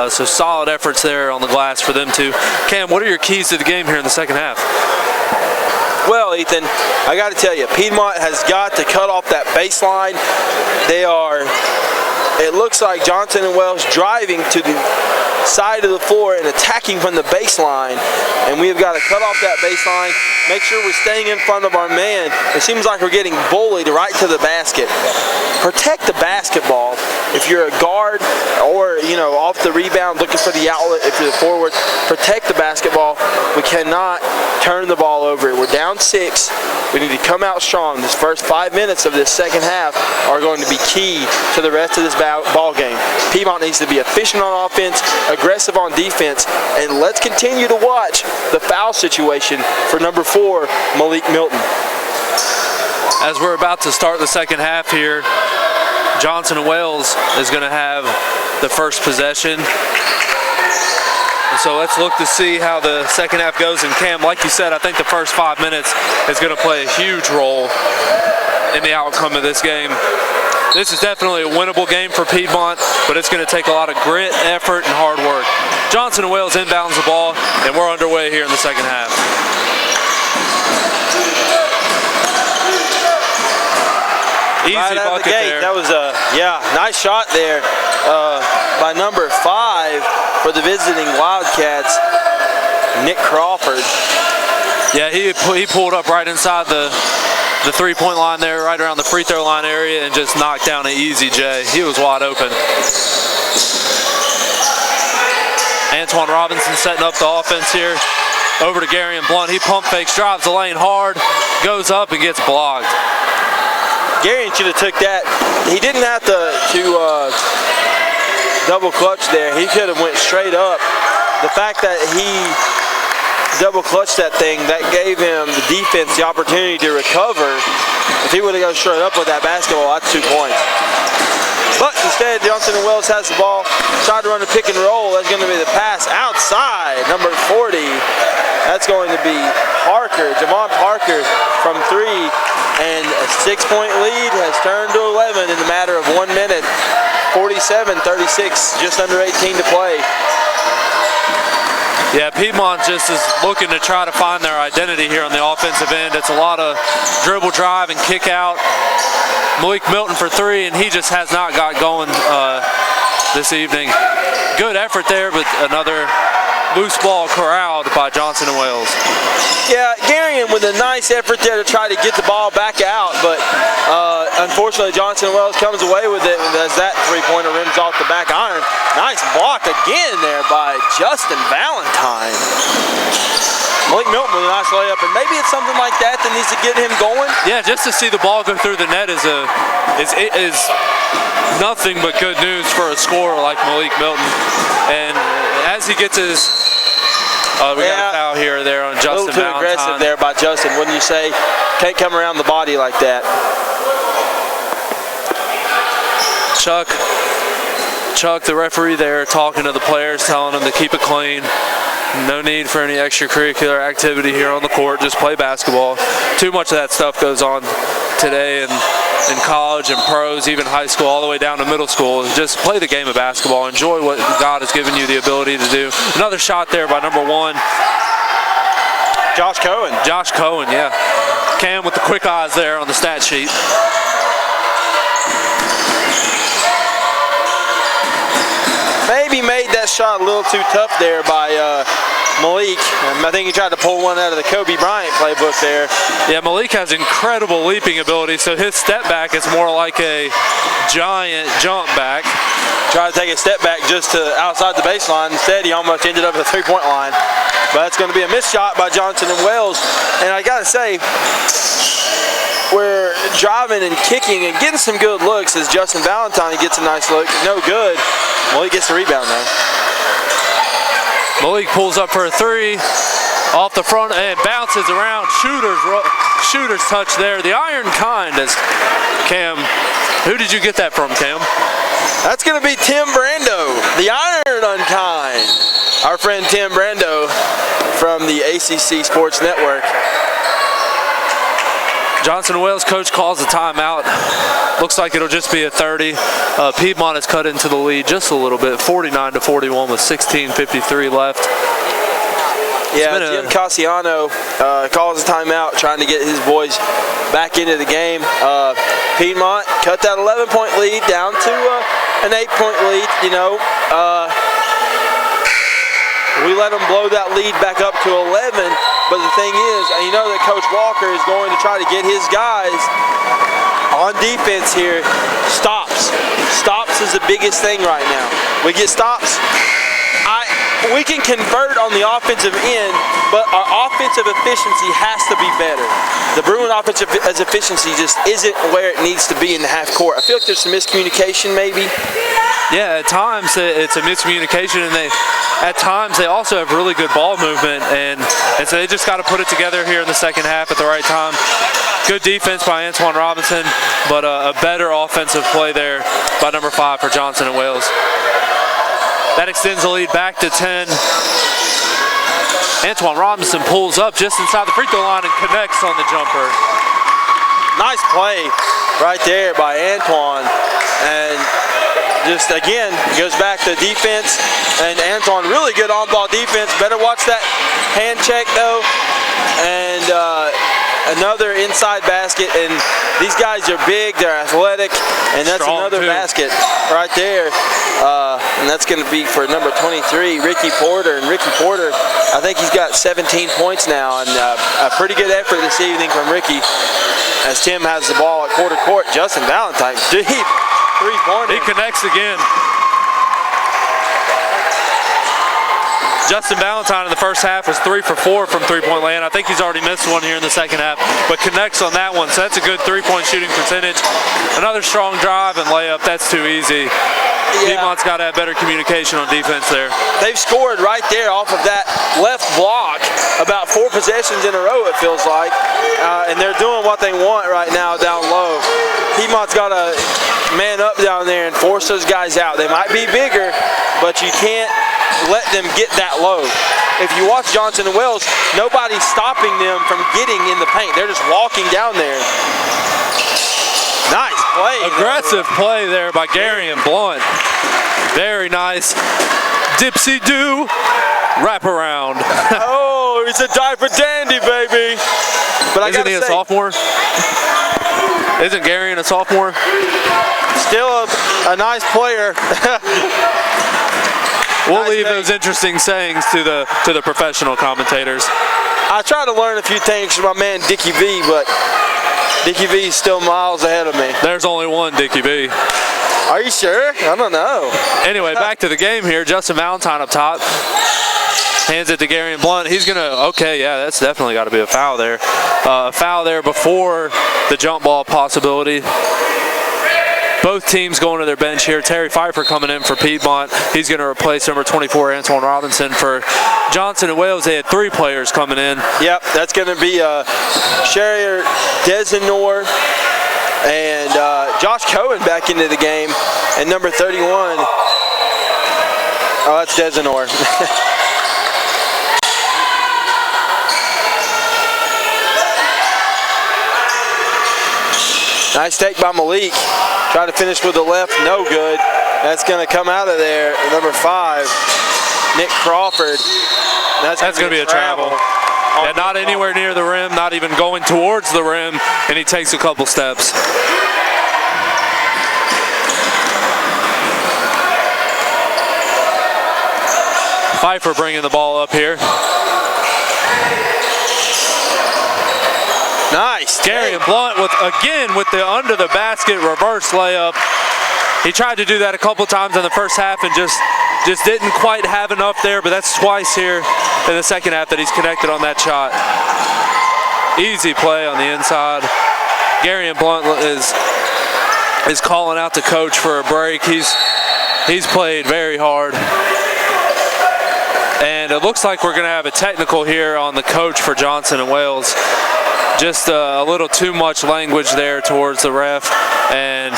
So solid efforts there on the glass for them two. Cam, what are your keys to the game here in the second half? Well, Ethan, I got to tell you, Piedmont has got to cut off that baseline. It looks like Johnson & Wales driving to the side of the floor and attacking from the baseline, and we've got to cut off that baseline, make sure we're staying in front of our man. It seems like we're getting bullied right to the basket. Protect the basketball. If you're a guard or, off the rebound looking for the outlet, if you're the forward, protect the basketball. We cannot turn the ball over. We're down 6. We need to come out strong. This first 5 minutes of this second half are going to be key to the rest of this ball game. Piedmont needs to be efficient on offense, aggressive on defense, and let's continue to watch the foul situation for number 4, Malik Milton. As we're about to start the second half here, Johnson & Wales is going to have the first possession. And so let's look to see how the second half goes. And Cam, like you said, I think the first 5 minutes is going to play a huge role in the outcome of this game. This is definitely a winnable game for Piedmont, but it's going to take a lot of grit, effort, and hard work. Johnson & Wales inbounds the ball, and we're underway here in the second half. Easy right out bucket of the gate. there. That was a nice shot there by number 5 for the visiting Wildcats, Nick Crawford. Yeah, he pulled up right inside the 3-point line there, right around the free throw line area, and just knocked down an easy J. He was wide open. Antoine Robinson setting up the offense here. Over to Garion Blunt. He pump fakes, drives the lane hard, goes up and gets blocked. Garion should have took that. He didn't have to double clutch there. He could have went straight up. The fact that he double clutched that thing, that gave him the defense the opportunity to recover. If he would have gone straight up with that basketball, that's 2 points. But instead, Johnson & Wales has the ball, tried to run a pick and roll. That's going to be the pass outside, number 40. That's That's going to be Parker, Javon Parker from 3, and a 6-point lead has turned to 11 in the matter of 1 minute. 47-36, just under 18 to play. Yeah, Piedmont just is looking to try to find their identity here on the offensive end. It's a lot of dribble drive and kick out. Malik Milton for 3, and he just has not got going this evening. Good effort there, but another loose ball corralled by Johnson and Wales. Yeah, Garion with a nice effort there to try to get the ball back out, but unfortunately Johnson and Wales comes away with it as that three-pointer rims off the back iron. Nice block again there by Justin Valentine. Malik Milton with a nice layup, and maybe it's something like that that needs to get him going. Yeah, just to see the ball go through the net is nothing but good news for a scorer like Malik Milton. And as he gets his, we got a foul here there on Justin Valentine. A little too aggressive there by Justin, wouldn't you say? Can't come around the body like that. Chuck, the referee there, talking to the players, telling them to keep it clean. No need for any extracurricular activity here on the court. Just play basketball. Too much of that stuff goes on today in college and pros, even high school, all the way down to middle school. Just play the game of basketball. Enjoy what God has given you the ability to do. Another shot there by number 1. Josh Cohen. Josh Cohen, yeah. Cam with the quick eyes there on the stat sheet. Maybe made that shot a little too tough there by Malik. I think he tried to pull one out of the Kobe Bryant playbook there. Yeah, Malik has incredible leaping ability, so his step back is more like a giant jump back. Tried to take a step back just to outside the baseline. Instead, he almost ended up at the three-point line. But it's going to be a missed shot by Johnson and Wales. And I got to say, we're driving and kicking and getting some good looks as Justin Valentine gets a nice look. No good. Malik gets the rebound though. Malik pulls up for a 3 off the front and bounces around. Shooter's touch there. The iron kind as Cam. Who did you get that from, Cam? That's going to be Tim Brando, the iron unkind. Our friend Tim Brando from the ACC Sports Network. Johnson and Wales coach calls a timeout. Looks like it'll just be a 30. Piedmont has cut into the lead just a little bit, 49-41 with 16:53 left. Yeah, Jim Cassiano calls a timeout, trying to get his boys back into the game. Piedmont cut that 11-point lead down to an 8-point lead. You know, we let them blow that lead back up to 11. But the thing is, you know that Coach Walker is going to try to get his guys on defense here. Stops. Stops is the biggest thing right now. We get stops. We can convert on the offensive end, but our offensive efficiency has to be better. The Bruin offensive efficiency just isn't where it needs to be in the half court. I feel like there's some miscommunication maybe. Yeah, at times it's a miscommunication, and at times they also have really good ball movement, and so they just got to put it together here in the second half at the right time. Good defense by Antoine Robinson, but a better offensive play there by number 5 for Johnson and Wales. That extends the lead back to 10. Antoine Robinson pulls up just inside the free throw line and connects on the jumper. Nice play right there by Antoine. And just again, goes back to defense. And Antoine, really good on-ball defense. Better watch that hand check though. And another inside basket. And these guys are big, they're athletic, and that's strong another too. Basket right there. And that's going to be for number 23, Ricky Porter. And Ricky Porter, I think he's got 17 points now, and a pretty good effort this evening from Ricky as Tim has the ball at quarter court. Justin Valentine, deep three-pointer. He connects again. Justin Valentine in the first half was 3 for 4 from three-point land. I think he's already missed one here in the second half, but connects on that one, so that's a good three-point shooting percentage. Another strong drive and layup, that's too easy. Yeah. Piedmont's got to have better communication on defense there. They've scored right there off of that left block about 4 possessions in a row, it feels like, and they're doing what they want right now down low. Piedmont's got to man up down there and force those guys out. They might be bigger, but you can't let them get that low. if you watch Johnson and Wells, nobody's stopping them from getting in the paint. They're just walking down there. Nice play. Aggressive play there by Gary and Blunt. Very nice. Dipsy-do wraparound. Oh, he's a diaper dandy, baby. But Isn't he a sophomore? Isn't Gary a sophomore? Still a nice player. We'll leave those interesting sayings to the professional commentators. I try to learn a few things from my man Dickie V, but Dickie V is still miles ahead of me. There's only one Dickie V. Are you sure? I don't know. Anyway, back to the game here. Justin Valentine up top. Hands it to Gary and Blunt. He's gonna, okay, yeah, that's definitely got to be a foul there. A foul there before the jump ball possibility. Both teams going to their bench here. Terry Pfeiffer coming in for Piedmont. He's going to replace number 24, Antoine Robinson. For Johnson and Wales, they had 3 players coming in. Yep, that's going to be Sherrier Desenor and Josh Cohen back into the game. And number 31, oh, that's Desenor. Nice take by Malik. Trying to finish with the left, no good. That's going to come out of there. Number 5, Nick Crawford. That's going to be a travel. Yeah, not anywhere near the rim, not even going towards the rim, and he takes a couple steps. Pfeiffer bringing the ball up here. Nice. Gary and Blunt with the under the basket reverse layup. He tried to do that a couple times in the first half and just didn't quite have enough there, but that's twice here in the second half that he's connected on that shot. Easy play on the inside. Gary and Blunt is calling out to coach for a break. He's played very hard. And it looks like we're going to have a technical here on the coach for Johnson and Wales. Just a little too much language there towards the ref. And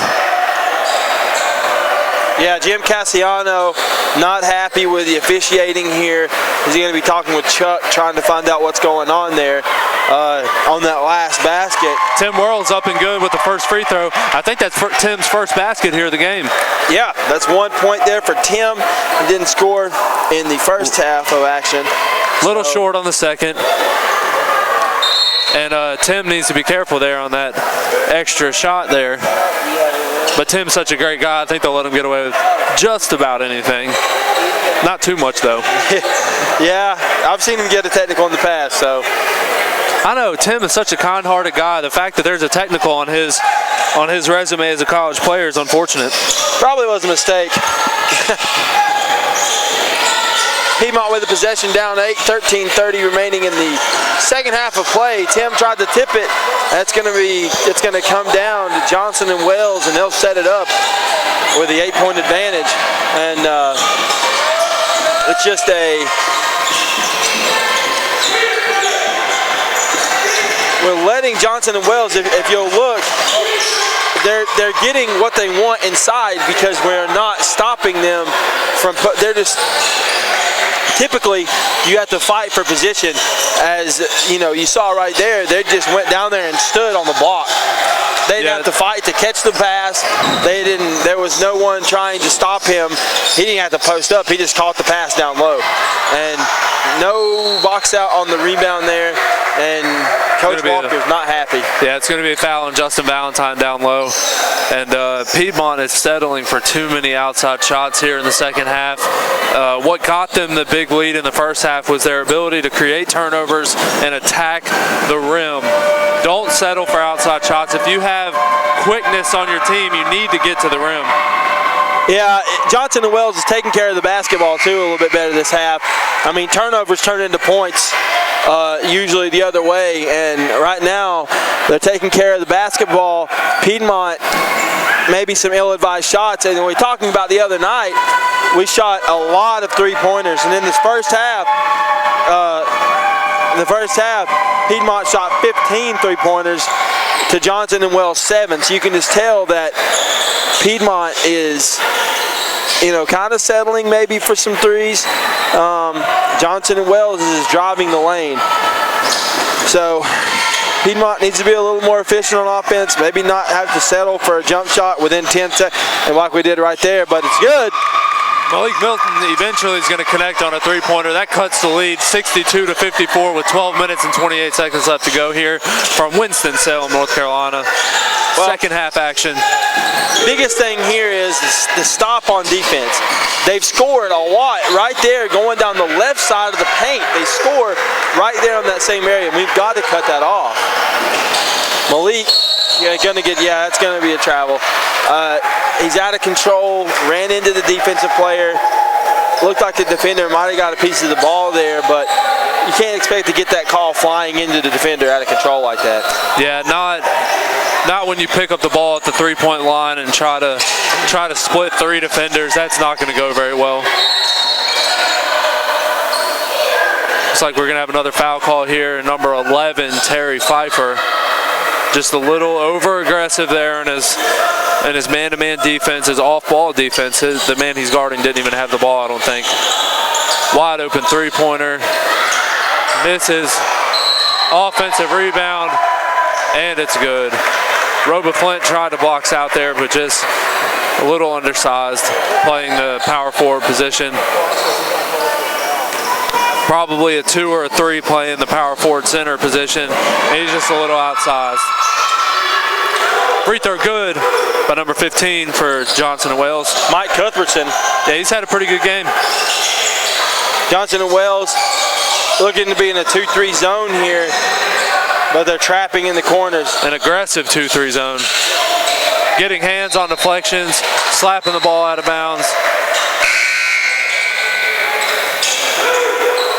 yeah, Jim Cassiano not happy with the officiating here. He's going to be talking with Chuck, trying to find out what's going on there on that last basket. Tim Worrell's up and good with the first free throw. I think that's Tim's first basket here of the game. Yeah, that's 1 point there for Tim. He didn't score in the first half of action. Little short on the second. And Tim needs to be careful there on that extra shot there. But Tim's such a great guy, I think they'll let him get away with just about anything. Not too much, though. Yeah, I've seen him get a technical in the past, so. I know, Tim is such a kind-hearted guy. The fact that there's a technical on his resume as a college player is unfortunate. Probably was a mistake. Piedmont with the possession down 8, 13:30 remaining in the second half of play. Tim tried to tip it. It's going to come down to Johnson and Wales, and they'll set it up with the 8-point advantage. And it's just we're letting Johnson and Wales, if you'll look, they're getting what they want inside because we're not stopping them from, they're just, typically you have to fight for position. As you know, you saw right there, they just went down there and stood on the block. They didn't have to fight to catch the pass. There was no one trying to stop him. He didn't have to post up. He just caught the pass down low. And no box out on the rebound there. And Coach Walker's not happy. Yeah, it's going to be a foul on Justin Valentine down low. And Piedmont is settling for too many outside shots here in the second half. What got them the big lead in the first half was their ability to create turnovers and attack the rim. Don't settle for outside shots. If you have quickness on your team, you need to get to the rim. Yeah, Johnson and Wales is taking care of the basketball too a little bit better this half. I mean, turnovers turn into points usually the other way, and right now they're taking care of the basketball. Piedmont, maybe some ill-advised shots, and we're talking about the other night, we shot a lot of three-pointers, and in this first half, Piedmont shot 15 three-pointers to Johnson and Wales 7. So you can just tell that Piedmont is, kind of settling maybe for some threes. Johnson and Wells is driving the lane. So Piedmont needs to be a little more efficient on offense, maybe not have to settle for a jump shot within 10 seconds, and like we did right there, but it's good. Malik Milton eventually is going to connect on a three-pointer. That cuts the lead 62-54 with 12 minutes and 28 seconds left to go here from Winston-Salem, North Carolina. Well, second half action. Biggest thing here is the stop on defense. They've scored a lot right there going down the left side of the paint. They score right there on that same area, and we've got to cut that off. Malik, that's going to be a travel. He's out of control, ran into the defensive player. Looked like the defender might have got a piece of the ball there, but you can't expect to get that call flying into the defender out of control like that. Yeah, not when you pick up the ball at the three-point line and try to split three defenders. That's not going to go very well. Looks like we're going to have another foul call here. Number 11, Terry Pfeiffer. Just a little over-aggressive there in his man-to-man defense, his off-ball defense. The man he's guarding didn't even have the ball, I don't think. Wide open three-pointer. Misses. Offensive rebound, and it's good. Roba Flint tried to box out there, but just a little undersized, playing the power forward position. Probably a 2 or a 3 playing the power forward center position. He's just a little outsized. Free throw good by number 15 for Johnson and Wales. Mike Cuthbertson. Yeah, he's had a pretty good game. Johnson and Wales looking to be in a 2-3 zone here, but they're trapping in the corners. An aggressive 2-3 zone. Getting hands on deflections, slapping the ball out of bounds.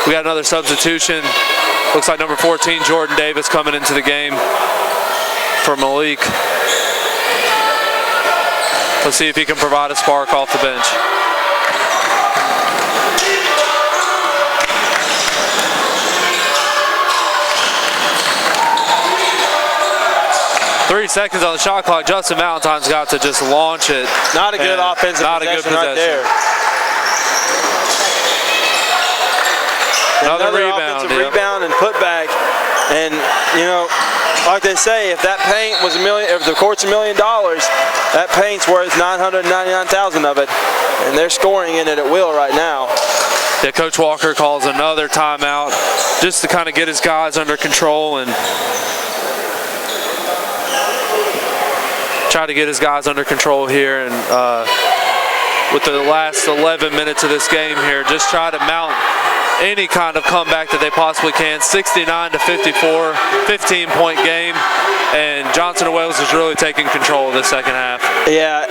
We got another substitution. Looks like number 14, Jordan Davis, coming into the game for Malik. Let's see if he can provide a spark off the bench. Three seconds on the shot clock. Justin Valentine's got to just launch it. Not a good offensive possession right there. Another rebound, rebound and put back. And you know, like they say, if that paint was if the court's $1 million, that paint's worth $999,000 of it, and they're scoring in it at will right now. Yeah, Coach Walker calls another timeout just to kind of get his guys under control and try to get his guys under control here. And with the last 11 minutes of this game here, just try to mount any kind of comeback that they possibly can. 69-54, 15-point game, and Johnson and Wales is really taking control of the second half. Yeah,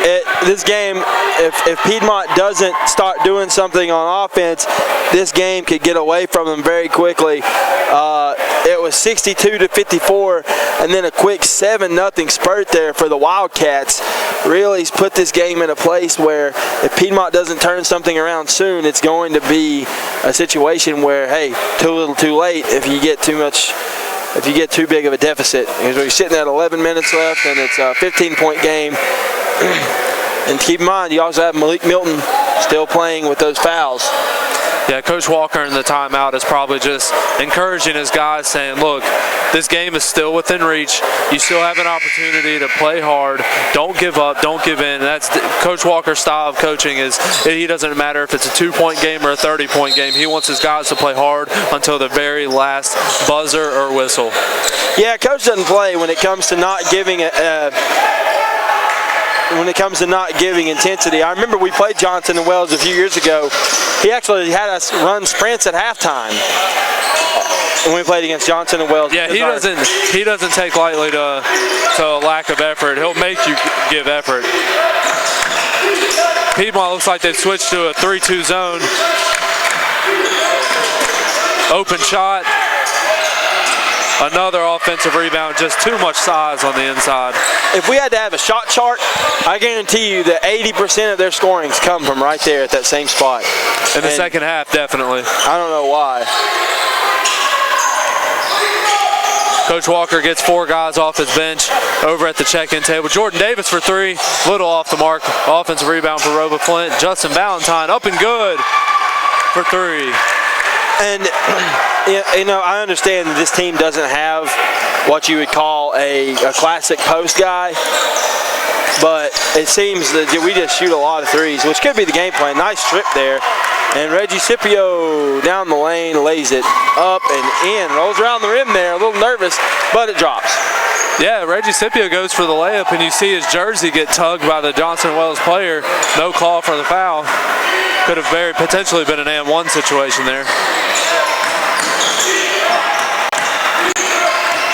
this game, if Piedmont doesn't start doing something on offense, this game could get away from them very quickly. It was 62-54, and then a quick 7-0 spurt there for the Wildcats. Really put this game in a place where if Piedmont doesn't turn something around soon, it's going to be a situation where, hey, too little too late if you get too much, if you get too big of a deficit. Because you're sitting at 11 minutes left and it's a 15-point game. And keep in mind, you also have Malik Milton still playing with those fouls. Yeah, Coach Walker in the timeout is probably just encouraging his guys, saying, look, this game is still within reach. You still have an opportunity to play hard. Don't give up. Don't give in. That's Coach Walker's style of coaching. Is he doesn't matter if it's a 2-point game or a 30-point game. He wants his guys to play hard until the very last buzzer or whistle. Yeah, Coach doesn't play when it comes to not giving intensity. I remember we played Johnson and Wales a few years ago. He actually had us run sprints at halftime when we played against Johnson and Wales. Yeah, he doesn't take lightly to a lack of effort. He'll make you give effort. Piedmont looks like they've switched to a 3-2 zone. Open shot. Another offensive rebound, just too much size on the inside. If we had to have a shot chart, I guarantee you that 80% of their scorings come from right there at that same spot. In the second half, definitely. I don't know why. Coach Walker gets 4 guys off his bench over at the check-in table. Jordan Davis for 3, little off the mark. Offensive rebound for Roba Flint. Justin Valentine up and good. for three. And, you know, I understand that this team doesn't have what you would call a classic post guy, but it seems that we just shoot a lot of threes, which could be the game plan. Nice strip there. And Reggie Scipio down the lane, lays it up and in, rolls around the rim there, a little nervous, but it drops. Yeah, Reggie Scipio goes for the layup, and you see his jersey get tugged by the Johnson Wells player. No call for the foul. Could have very potentially been an and-one situation there.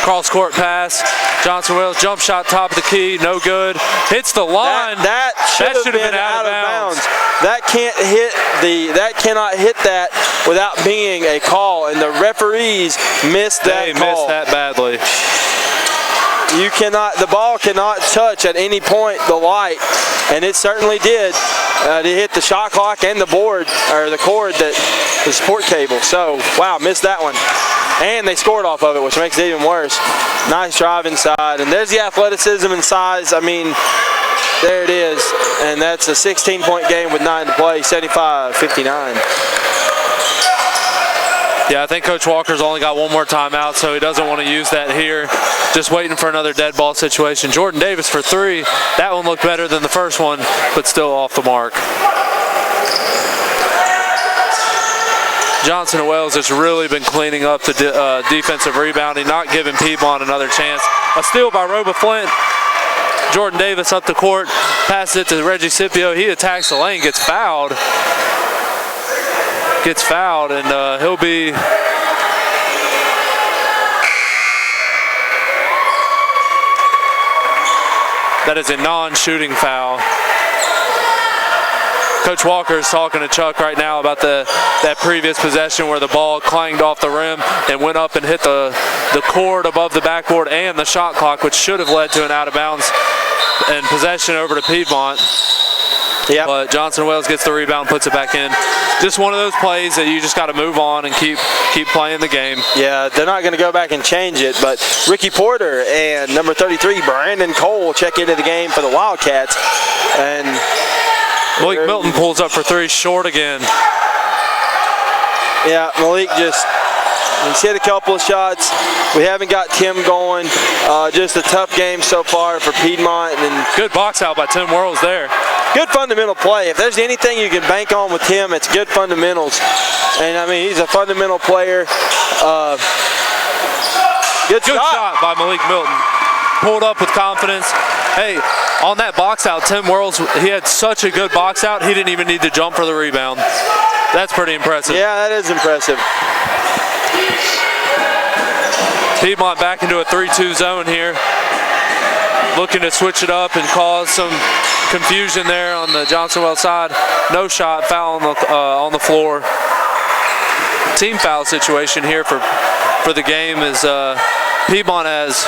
Cross court pass. Johnson Wells jump shot top of the key, no good. Hits the line. That should have been out of bounds. That cannot hit that without being a call, and the referees missed that call. They missed that badly. You cannot, the ball cannot touch at any point the light, and it certainly did. It hit the shot clock and the board, or the cord, that the support cable. So, wow, missed that one. And they scored off of it, which makes it even worse. Nice drive inside, and there's the athleticism and size. I mean, there it is, and that's a 16-point game with 9 to play, 75-59. Yeah, I think Coach Walker's only got one more timeout, so he doesn't want to use that here. Just waiting for another dead ball situation. Jordan Davis for three. That one looked better than the first one, but still off the mark. Johnson and Wells has really been cleaning up the defensive rebounding, not giving Piedmont another chance. A steal by Roba Flint. Jordan Davis up the court, passes it to Reggie Scipio. He attacks the lane, gets fouled. And he'll be that is a non-shooting foul. Coach Walker is talking to Chuck right now about that previous possession where the ball clanged off the rim and went up and hit the cord above the backboard and the shot clock, which should have led to an out of bounds and possession over to Piedmont. Yep. But Johnson Wells gets the rebound, puts it back in. Just one of those plays that you just got to move on and keep playing the game. Yeah, they're not going to go back and change it, but Ricky Porter and number 33, Brandon Cole, check into the game for the Wildcats. And Malik Milton pulls up for three, short again. Yeah, Malik he's hit a couple of shots. We haven't got Tim going. Just a tough game so far for Piedmont. And good box out by Tim Worrells there. Good fundamental play. If there's anything you can bank on with Tim, it's good fundamentals. And I mean, he's a fundamental player. Good shot by Malik Milton. Pulled up with confidence. Hey, on that box out, Tim Worrells, he had such a good box out, he didn't even need to jump for the rebound. That's pretty impressive. Yeah, that is impressive. Piedmont back into a 3-2 zone here. Looking to switch it up and cause some confusion there on the Johnson Wells side. No shot, foul on the floor. Team foul situation here for the game is Piedmont has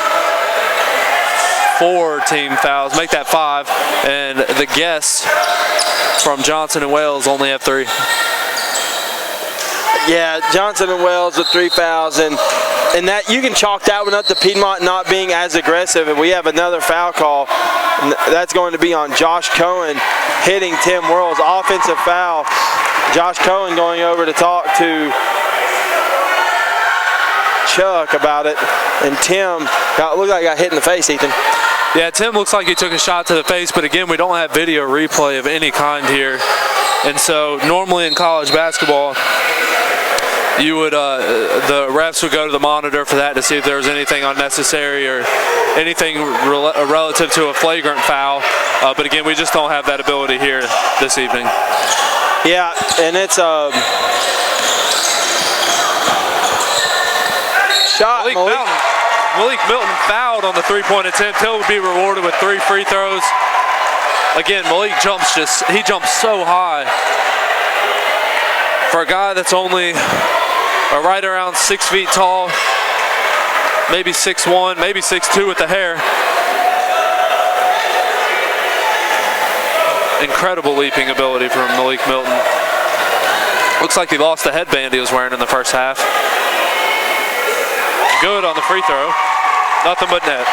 4 team fouls, make that 5, and the guests from Johnson and Wells only have 3. Yeah, Johnson and Wells with 3 fouls, and that you can chalk that one up to Piedmont not being as aggressive. And we have another foul call. That's going to be on Josh Cohen hitting Tim Worrells. Offensive foul. Josh Cohen going over to talk to Chuck about it, and Tim looked like he got hit in the face, Ethan. Yeah, Tim looks like he took a shot to the face, but again, we don't have video replay of any kind here. And so normally in college basketball, you would the refs would go to the monitor for that to see if there was anything unnecessary or anything relative to a flagrant foul. But again, we just don't have that ability here this evening. Yeah, and it's shot. Malik Milton fouled on the 3-point attempt. He'll be rewarded with 3 free throws. Again, Malik jumps so high. For a guy that's only right around 6 feet tall, maybe 6'1", maybe 6'2" with the hair. Incredible leaping ability from Malik Milton. Looks like he lost the headband he was wearing in the first half. Good on the free throw. Nothing but net.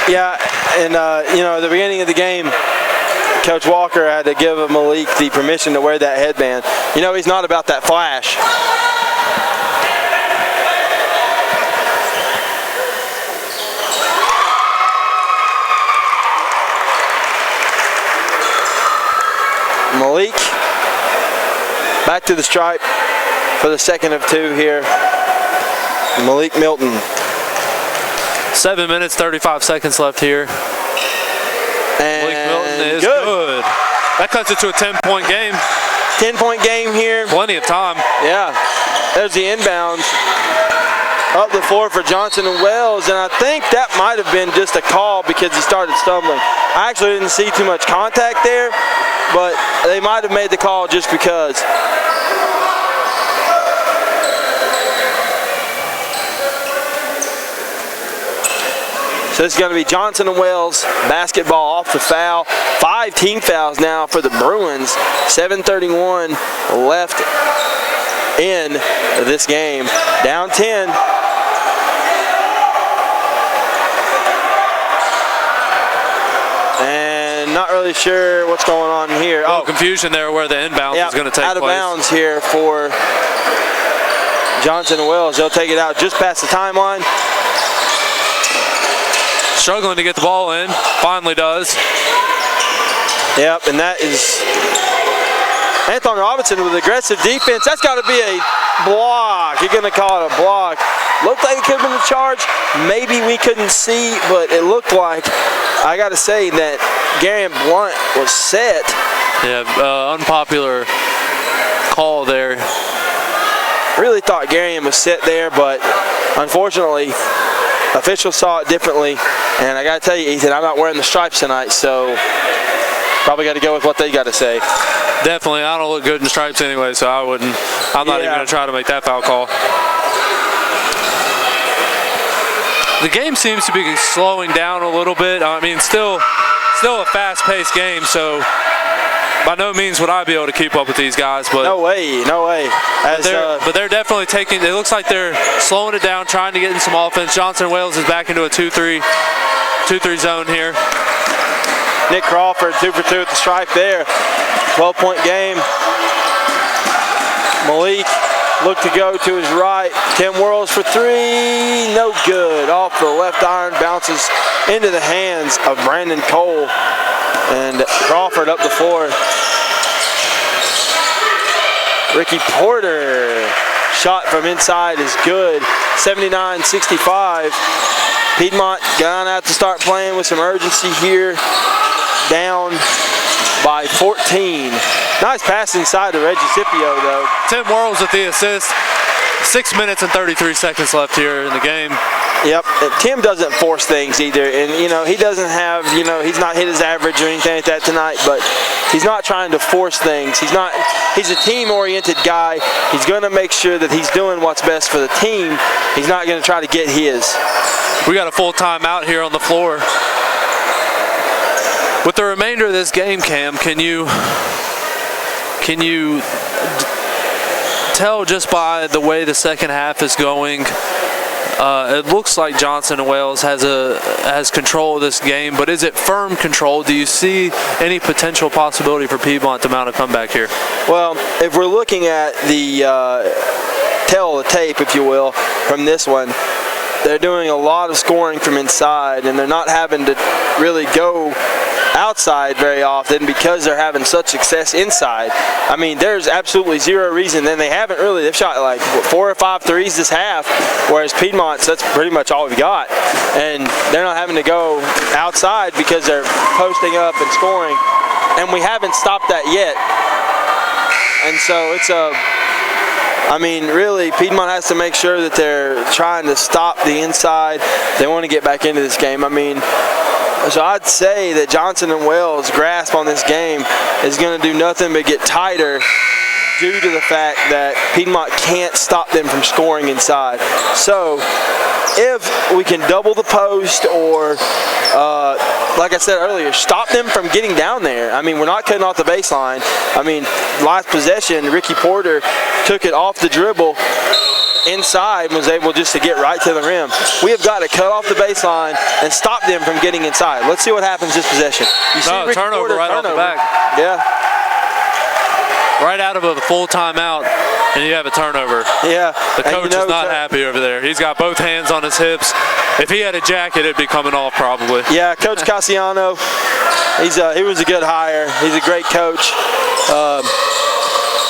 Yeah, and at the beginning of the game, Coach Walker had to give Malik the permission to wear that headband. You know, he's not about that flash. Malik back to the stripe for the second of two here. Malik Milton. 7 minutes, 35 seconds left here. And Malik Milton is good. That cuts it to a 10-point game. 10-point game here. Plenty of time. Yeah. There's the inbounds. Up the floor for Johnson and Wells, and I think that might have been just a call because he started stumbling. I actually didn't see too much contact there, but they might have made the call just because. So this is going to be Johnson and Wells basketball off the foul. 5 team fouls now for the Bruins. 7:31 left in this game. Down 10. And not really sure what's going on here. Oh, confusion there where the inbound is going to take place. Out of bounds here for Johnson and Wells. They'll take it out just past the timeline. Struggling to get the ball in. Finally does. Yep, and that is Anton Robinson with aggressive defense. That's got to be a block. You're going to call it a block. Looked like it could have been a charge. Maybe we couldn't see, but it looked like, I got to say, that Gary Blunt was set. Yeah, unpopular call there. Really thought Gary was set there, but unfortunately, officials saw it differently. And I got to tell you, Ethan, I'm not wearing the stripes tonight, so probably got to go with what they got to say. Definitely. I don't look good in stripes anyway, so I'm not even going to try to make that foul call. The game seems to be slowing down a little bit. I mean, still a fast-paced game, so by no means would I be able to keep up with these guys. But no way. But they're definitely taking. It looks like they're slowing it down, trying to get in some offense. Johnson Wales is back into a 2-3 zone here. Nick Crawford 2 for 2 at the stripe there. 12-point game. Malik looked to go to his right. Tim whirls for 3. No good. Off the left iron, bounces into the hands of Brandon Cole. And Crawford up the floor. Ricky Porter, shot from inside is good. 79-65. Piedmont gone out to start playing with some urgency here. Down by 14. Nice pass inside to Reggie Scipio, though. Tim Worrells with the assist. 6 minutes and 33 seconds left here in the game. Yep, Tim doesn't force things either, and he doesn't have, he's not hit his average or anything like that tonight, but he's not trying to force things. He's a team-oriented guy. He's going to make sure that he's doing what's best for the team. He's not going to try to get his. We got a full timeout here on the floor. With the remainder of this game, Cam, can you tell just by the way the second half is going? It looks like Johnson and Wales has control of this game, but is it firm control? Do you see any potential possibility for Piedmont to mount a comeback here? Well, if we're looking at the tail of the tape, if you will, from this one, they're doing a lot of scoring from inside, and they're not having to really go outside very often because they're having such success inside. I mean, there's absolutely zero reason. Then they've shot like 4 or 5 threes this half, whereas Piedmont's, that's pretty much all we've got. And they're not having to go outside because they're posting up and scoring. And we haven't stopped that yet. And so really, Piedmont has to make sure that they're trying to stop the inside. They want to get back into this game. So I'd say that Johnson and Wales' grasp on this game is going to do nothing but get tighter due to the fact that Piedmont can't stop them from scoring inside. So if we can double the post or, like I said earlier, stop them from getting down there. We're not cutting off the baseline. Last possession, Ricky Porter took it off the dribble inside and was able just to get right to the rim. We have got to cut off the baseline and stop them from getting inside. Let's see what happens this possession. You see Ricky turnover Porter, right off the back. Yeah. Right out of a full timeout, and you have a turnover. Yeah. The coach is not happy over there. He's got both hands on his hips. If he had a jacket, it'd be coming off probably. Yeah, Coach Cassiano, he was a good hire. He's a great coach.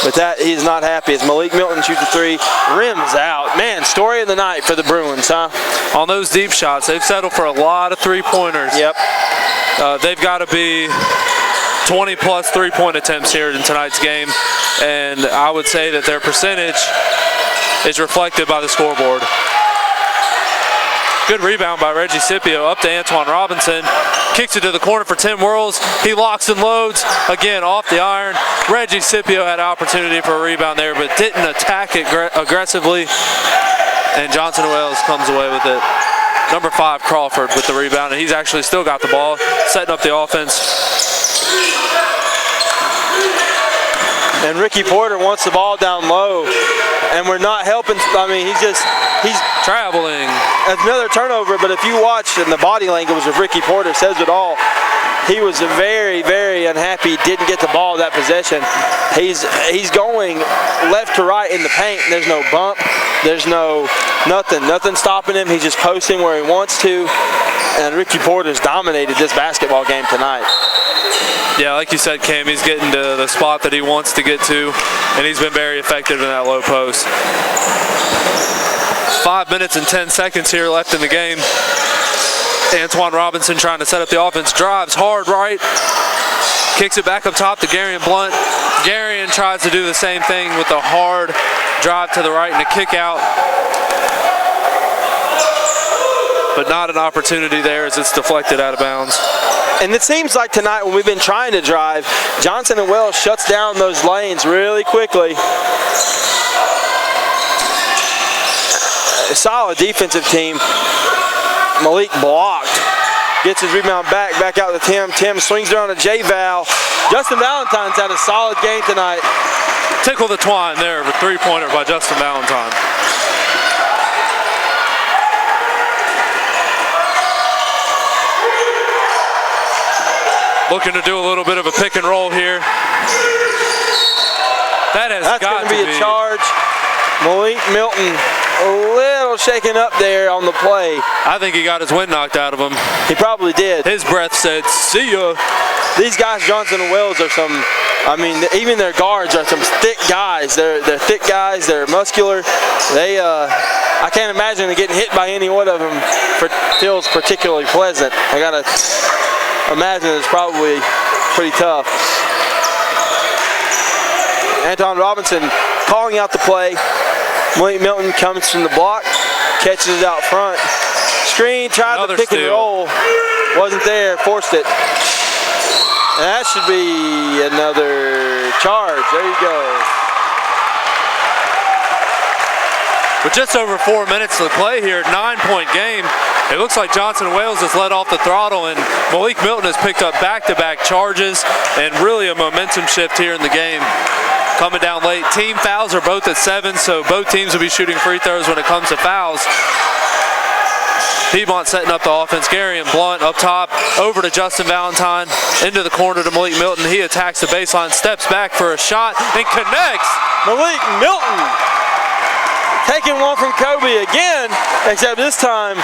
But that he's not happy as Malik Milton shoots a three, rims out. Man, story of the night for the Bruins, huh? On those deep shots, they've settled for a lot of three-pointers. Yep. They've got to be 20-plus three-point attempts here in tonight's game, and I would say that their percentage is reflected by the scoreboard. Good rebound by Reggie Scipio up to Antoine Robinson. Kicks it to the corner for Tim Whirls. He locks and loads. Again, off the iron. Reggie Scipio had opportunity for a rebound there, but didn't attack it aggressively. And Johnson Wales comes away with it. Number 5, Crawford, with the rebound, and he's actually still got the ball, setting up the offense. And Ricky Porter wants the ball down low, and we're not helping. I mean, he's traveling. Another turnover, but if you watch in the body language of Ricky Porter, says it all. He was very, very unhappy, didn't get the ball that possession. He's going left to right in the paint. There's no bump. There's nothing stopping him. He's just posting where he wants to. And Ricky Porter's dominated this basketball game tonight. Yeah, like you said, Cam, he's getting to the spot that he wants to get to, and he's been very effective in that low post. 5 minutes and 10 seconds here left in the game. Antoine Robinson trying to set up the offense, drives hard right, kicks it back up top to Garion Blunt. Garion tries to do the same thing with a hard drive to the right and a kick out. But not an opportunity there as it's deflected out of bounds. And it seems like tonight when we've been trying to drive, Johnson and Wells shuts down those lanes really quickly. A solid defensive team. Malik blocked. Gets his rebound back out to Tim. Tim swings it on a J-Val. Justin Valentine's had a solid game tonight. Tickle the twine there, a three-pointer by Justin Valentine. Looking to do a little bit of a pick and roll here. That's got to be a charge. Malik Milton a little shaken up there on the play. I think he got his wind knocked out of him. He probably did. His breath said, "See ya." These guys, Johnson and Wells, are some, I mean, even their guards are some thick guys. They're thick guys. They're muscular. I can't imagine getting hit by any one of them feels particularly pleasant. I got to imagine it's probably pretty tough. Anton Robinson calling out the play. Malik Milton comes from the block, catches it out front. Screen, tried to pick and roll. Wasn't there, forced it. And that should be another charge. There you go. With just over 4 minutes to play here, 9-point game. It looks like Johnson Wales has let off the throttle, and Malik Milton has picked up back-to-back charges and really a momentum shift here in the game. Coming down late. Team fouls are both at 7, so both teams will be shooting free throws when it comes to fouls. Piedmont setting up the offense. Garion Blunt up top, over to Justin Valentine, into the corner to Malik Milton. He attacks the baseline, steps back for a shot, and connects. Malik Milton taking one from Kobe again, except this time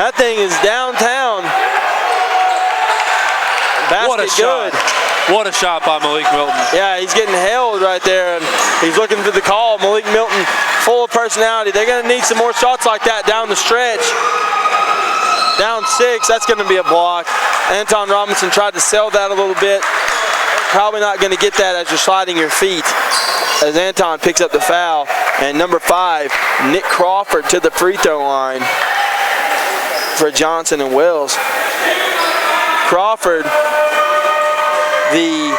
that thing is downtown. Basket what a good. Shot. What a shot by Malik Milton. Yeah, he's getting held right there, and he's looking for the call. Malik Milton, full of personality. They're going to need some more shots like that down the stretch. Down 6, that's going to be a block. Anton Robinson tried to sell that a little bit. Probably not going to get that as you're sliding your feet. As Anton picks up the foul. And number 5, Nick Crawford to the free throw line for Johnson and Wells. Crawford, the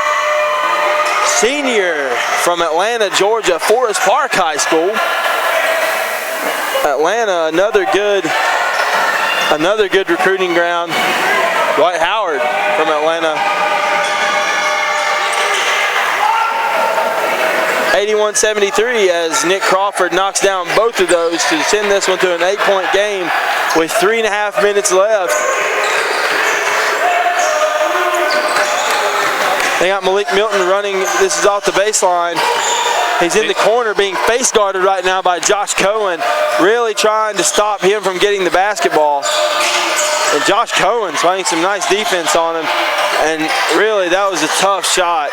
senior from Atlanta, Georgia, Forest Park High School. Atlanta, another good recruiting ground. Dwight Howard from Atlanta. 81-73 as Nick Crawford knocks down both of those to send this one to an 8-point game with 3.5 minutes left. They got Malik Milton running. This is off the baseline. He's in the corner being face guarded right now by Josh Cohen, really trying to stop him from getting the basketball. And Josh Cohen's playing some nice defense on him. And really, that was a tough shot.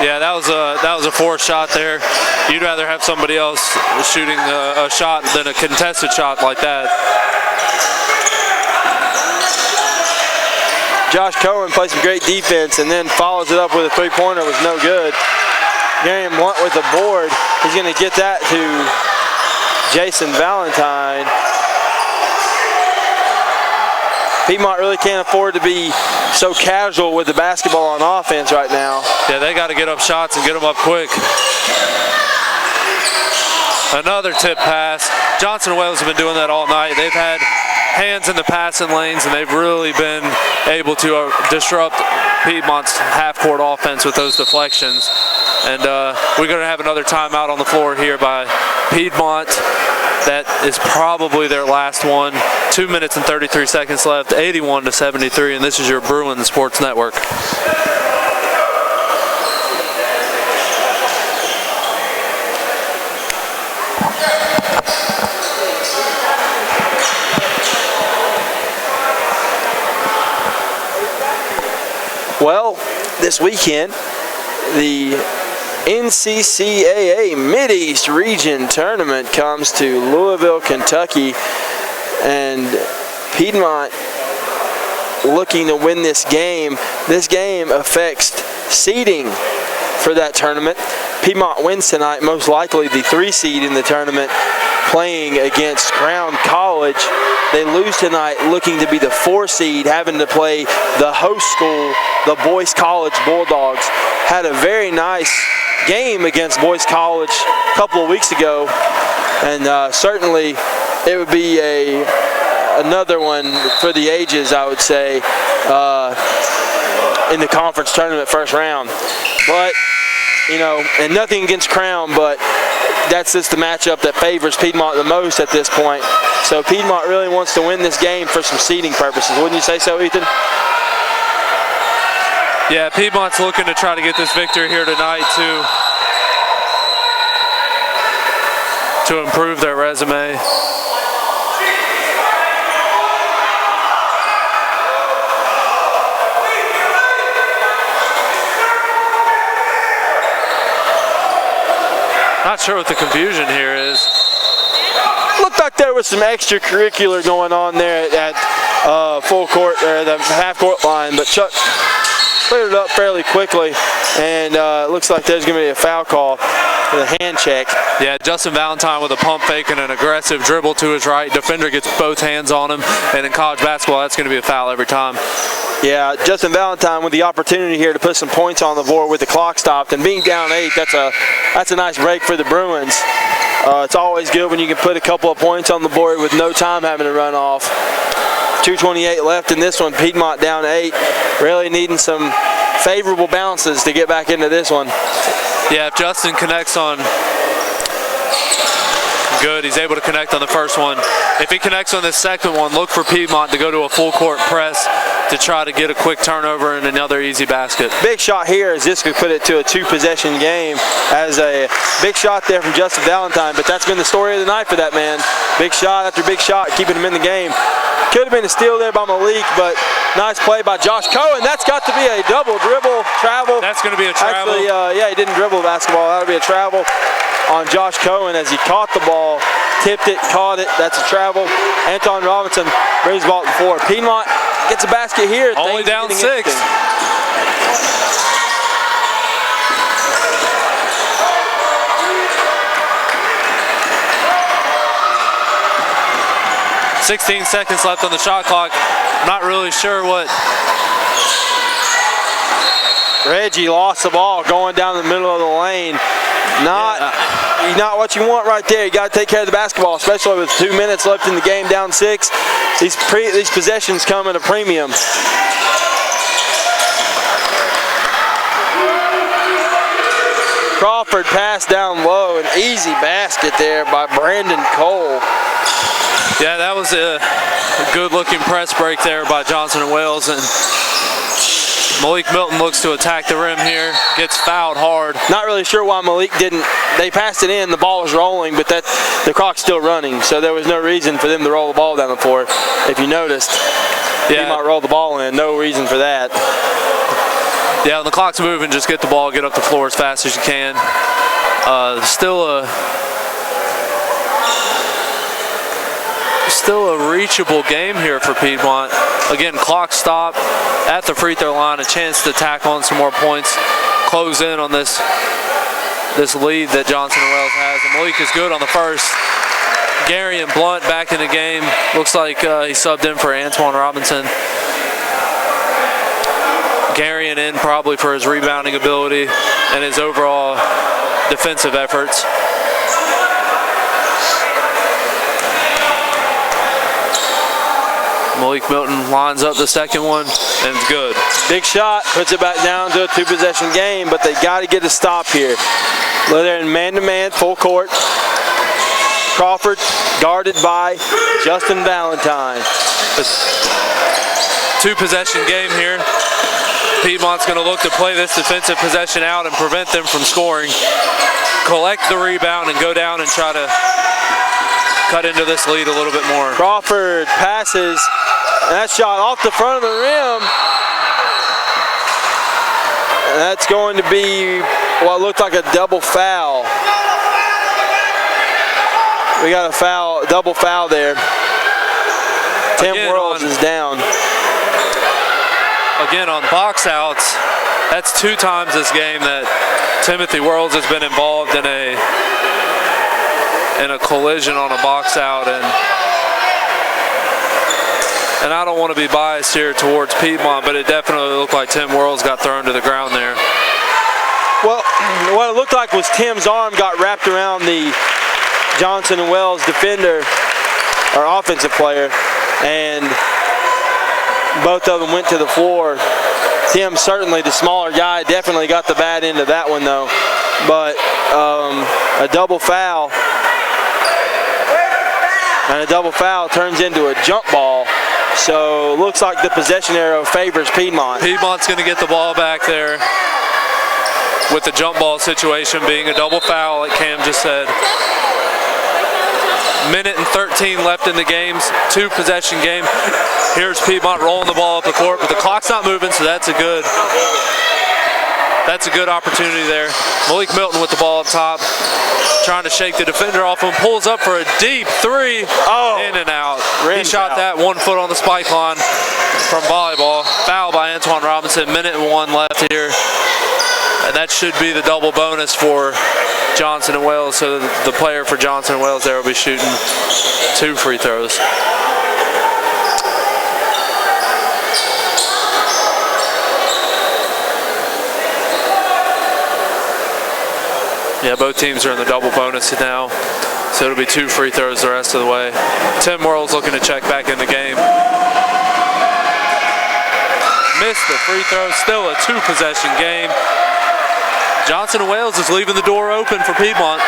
Yeah, that was a forced shot there. You'd rather have somebody else shooting a shot than a contested shot like that. Josh Cohen plays some great defense and then follows it up with a three-pointer. Was no good. Gary Blunt with the board. He's going to get that to Jason Valentine. Piedmont really can't afford to be so casual with the basketball on offense right now. Yeah, they got to get up shots and get them up quick. Another tip pass. Johnson and Wales have been doing that all night. They've had hands in the passing lanes, and they've really been able to disrupt Piedmont's half-court offense with those deflections. And we're going to have another timeout on the floor here by Piedmont. That is probably their last one. 2 minutes and 33 seconds left, 81-73, and this is your Bruin Sports Network. Well, this weekend, the NCCAA Mid-East Region Tournament comes to Louisville, Kentucky, and Piedmont looking to win this game. This game affects seeding for that tournament. Piedmont wins tonight, most likely the 3 seed in the tournament, playing against Crown College. They lose tonight, looking to be the 4 seed, having to play the host school, the Boyce College Bulldogs. Had a very nice game against Boyce College a couple of weeks ago, and certainly it would be another one for the ages, I would say, in the conference tournament first round. But, you know, and nothing against Crown, but that's just the matchup that favors Piedmont the most at this point. So Piedmont really wants to win this game for some seeding purposes. Wouldn't you say so, Ethan? Yeah, Piedmont's looking to try to get this victory here tonight to improve their resume. Not sure what the confusion here is. Looked like there was some extracurricular going on there at full court, or the half court line, but Chuck cleared it up fairly quickly, and it looks like there's going to be a foul call with a hand check. Yeah, Justin Valentine with a pump fake and an aggressive dribble to his right. Defender gets both hands on him, and in college basketball, that's going to be a foul every time. Yeah, Justin Valentine with the opportunity here to put some points on the board with the clock stopped, and being down 8, that's a nice break for the Bruins. It's always good when you can put a couple of points on the board with no time having to run off. 2:28 left in this one. Piedmont down 8, really needing some favorable bounces to get back into this one. Yeah, if Justin connects on good, he's able to connect on the first one. If he connects on the second one, look for Piedmont to go to a full court press to try to get a quick turnover and another easy basket. Big shot here as this could put it to a 2-possession game, as a big shot there from Justin Valentine, but that's been the story of the night for that man. Big shot after big shot, keeping him in the game. Could have been a steal there by Malik, but nice play by Josh Cohen. That's got to be a double dribble travel. That's going to be a travel. Actually, yeah, he didn't dribble the basketball. That'll be a travel on Josh Cohen as he caught the ball, tipped it, caught it. That's a travel. Anton Robinson brings the ball to the floor. Piedmont gets a basket here. Only down 6. .16 seconds left on the shot clock. Not really sure what. Reggie lost the ball going down the middle of the lane. Not what you want right there. You got to take care of the basketball, especially with 2 minutes left in the game, down 6. These possessions come at a premium. Crawford Crawford pass down low, an easy basket there by Brandon Cole. Yeah, that was a good-looking press break there by Johnson and Wales, and Malik Milton looks to attack the rim here, gets fouled hard. Not really sure why Malik didn't. They passed it in, the ball was rolling, but the clock's still running, so there was no reason for them to roll the ball down the floor. If you noticed, yeah, he might roll the ball in. No reason for that. Yeah, when the clock's moving, just get the ball, get up the floor as fast as you can. Still a reachable game here for Piedmont. Again, clock stop at the free throw line, a chance to tack on some more points, close in on this lead that Johnson and Wales has. And Malik is good on the first. Gary and Blunt back in the game. Looks like he subbed in for Antoine Robinson. Gary in probably for his rebounding ability and his overall defensive efforts. Malik Milton lines up the second one, and it's good. Big shot, puts it back down to a two-possession game, but they got to get a stop here. They're in man-to-man, full court. Crawford guarded by Justin Valentine. Two-possession game here. Piedmont's going to look to play this defensive possession out and prevent them from scoring. Collect the rebound and go down and try to cut into this lead a little bit more. Crawford passes, and that shot off the front of the rim. And that's going to be what looked like a double foul. We got a foul, double foul there. Tim Worlds is down. Again, on box outs, that's 2 times this game that Timothy Worlds has been involved in a collision on a box out, and I don't want to be biased here towards Piedmont, but it definitely looked like Tim Worlds got thrown to the ground there. Well, what it looked like was Tim's arm got wrapped around the Johnson and Wales defender, or offensive player, and both of them went to the floor. Tim, certainly the smaller guy, definitely got the bad end of that one though. But a double foul, and a double foul turns into a jump ball. So looks like the possession arrow favors Piedmont. Piedmont's going to get the ball back there with the jump ball situation being a double foul, like Cam just said. Minute and 13 left in the game's 2-possession game. Here's Piedmont rolling the ball up the court, but the clock's not moving, so that's a good opportunity there. Malik Milton with the ball up top, trying to shake the defender off him, pulls up for a deep 3, in and out. He shot that 1 foot on the spike line from volleyball. Foul by Antoine Robinson, minute and 1 left here. And that should be the double bonus for Johnson and Wales. So the player for Johnson and Wales there will be shooting 2 free throws. Yeah, both teams are in the double bonus now. So it'll be 2 free throws the rest of the way. Tim Worlds looking to check back in the game. Missed the free throw, still a 2-possession game. Johnson and Wales is leaving the door open for Piedmont.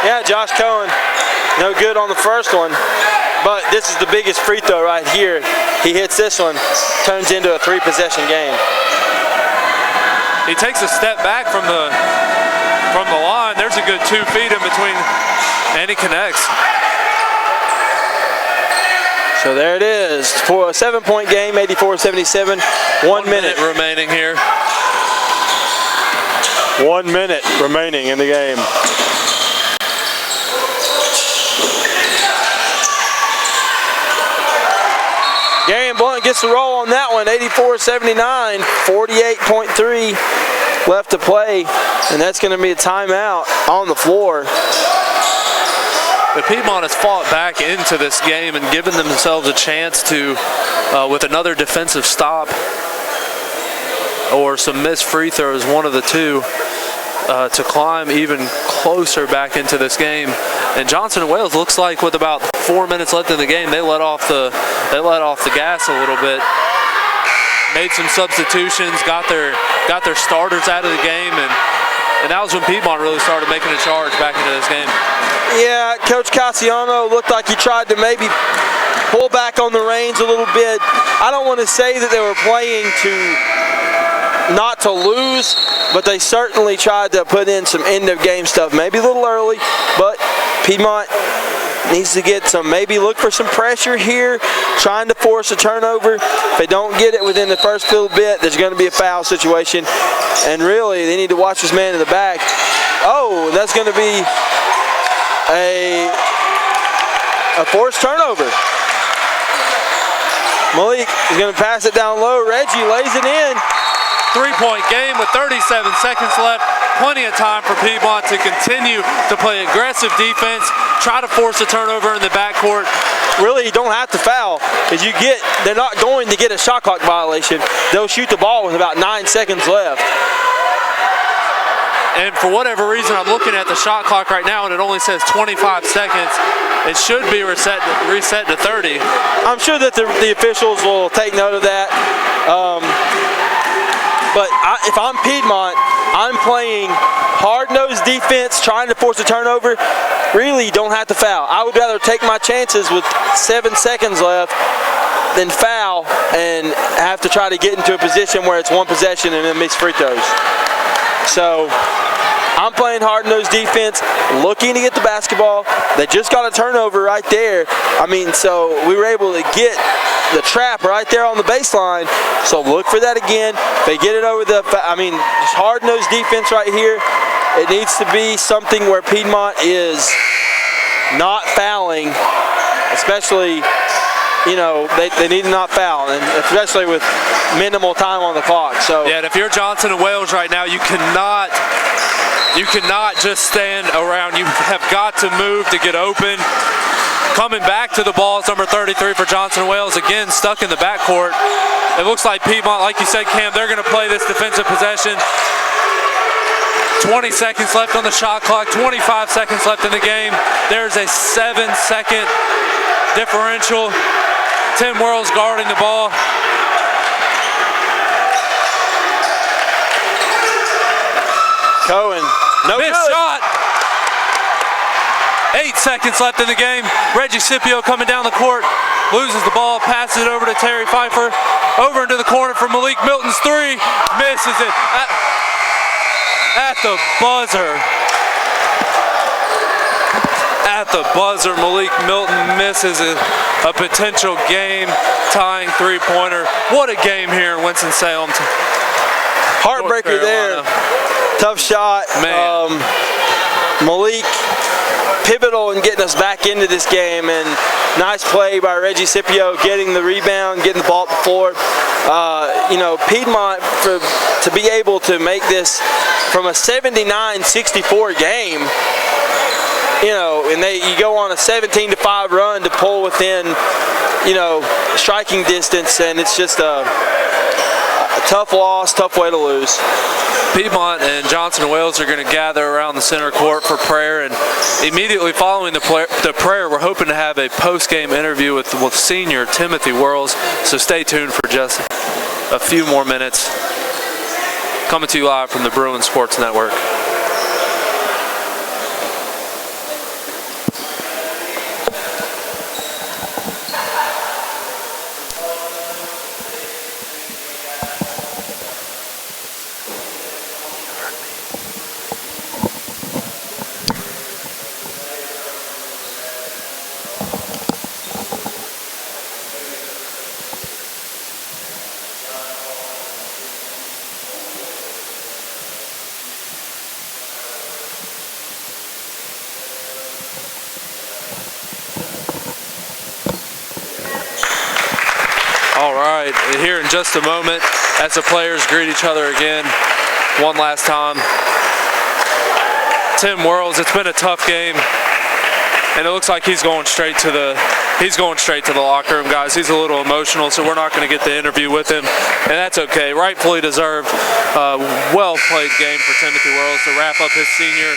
Yeah, Josh Cohen, no good on the first one, but this is the biggest free throw right here. He hits this one, turns into a 3-possession game. He takes a step back from the line. There's a good 2 feet in between, and he connects. So there it is, for a 7-point game, 84-77, 1 minute remaining here. 1 minute remaining in the game. Gary and Blunt gets the roll on that one, 84-79, 48.3 left to play, and that's going to be a timeout on the floor. But Piedmont has fought back into this game and given themselves a chance to, with another defensive stop or some missed free throws, one of the two, to climb even closer back into this game. And Johnson and Wales looks like with about 4 minutes left in the game, they let off the gas a little bit. Made some substitutions, got their starters out of the game, and And that was when Piedmont really started making a charge back into this game. Yeah, Coach Cassiano looked like he tried to maybe pull back on the reins a little bit. I don't want to say that they were playing to not to lose, but they certainly tried to put in some end of game stuff, maybe a little early, but Piedmont needs to get some, maybe look for some pressure here, trying to force a turnover. If they don't get it within the first little bit, there's going to be a foul situation. And really, they need to watch this man in the back. Oh, that's going to be a forced turnover. Malik is going to pass it down low. Reggie lays it in. 3-point game with 37 seconds left. Plenty of time for Piedmont to continue to play aggressive defense, try to force a turnover in the backcourt. Really, you don't have to foul because they're not going to get a shot clock violation. They'll shoot the ball with about 9 seconds left. And for whatever reason, I'm looking at the shot clock right now and it only says 25 seconds. It should be reset to 30. I'm sure that the officials will take note of that. But if I'm Piedmont, I'm playing hard-nosed defense, trying to force a turnover. Really, you don't have to foul. I would rather take my chances with 7 seconds left than foul and have to try to get into a position where it's one possession and then miss free throws. So I'm playing hard-nosed defense, looking to get the basketball. They just got a turnover right there. So we were able to get the trap right there on the baseline. So look for that again. If they get it over just hard-nosed defense right here. It needs to be something where Piedmont is not fouling, especially, they need to not foul, and especially with minimal time on the clock. So yeah, and if you're Johnson and Wales right now, you cannot just stand around. You have got to move to get open. Coming back to the ball is number 33 for Johnson and Wales, again stuck in the backcourt. It looks like Piedmont, like you said, Cam, they're going to play this defensive possession. 20 seconds left on the shot clock, 25 seconds left in the game. There's a 7-second differential. Tim Worrell's guarding the ball. Cohen, no missed good. Shot. 8 seconds left in the game. Reggie Scipio coming down the court, loses the ball, passes it over to Terry Pfeiffer. Over into the corner for Malik Milton's three, misses it at the buzzer. At the buzzer, Malik Milton misses a potential game-tying three-pointer. What a game here in Winston-Salem. Heartbreaker there. Tough shot. Man. Malik, pivotal in getting us back into this game, and nice play by Reggie Scipio, getting the rebound, getting the ball up the floor. Piedmont, to be able to make this from a 79-64 game, and you go on a 17-5 run to pull within, striking distance, and it's just a tough loss, tough way to lose. Piedmont and Johnson and Wales are going to gather around the center court for prayer, and immediately following the prayer, we're hoping to have a post-game interview with senior Timothy Worrells, so stay tuned for just a few more minutes. Coming to you live from the Bruin Sports Network. All right, here in just a moment, as the players greet each other again, one last time. Tim Worrells, it's been a tough game, and it looks like he's going straight to the locker room, guys. He's a little emotional, so we're not going to get the interview with him, and that's okay. Rightfully deserved, well played game for Timothy Worrells to wrap up his senior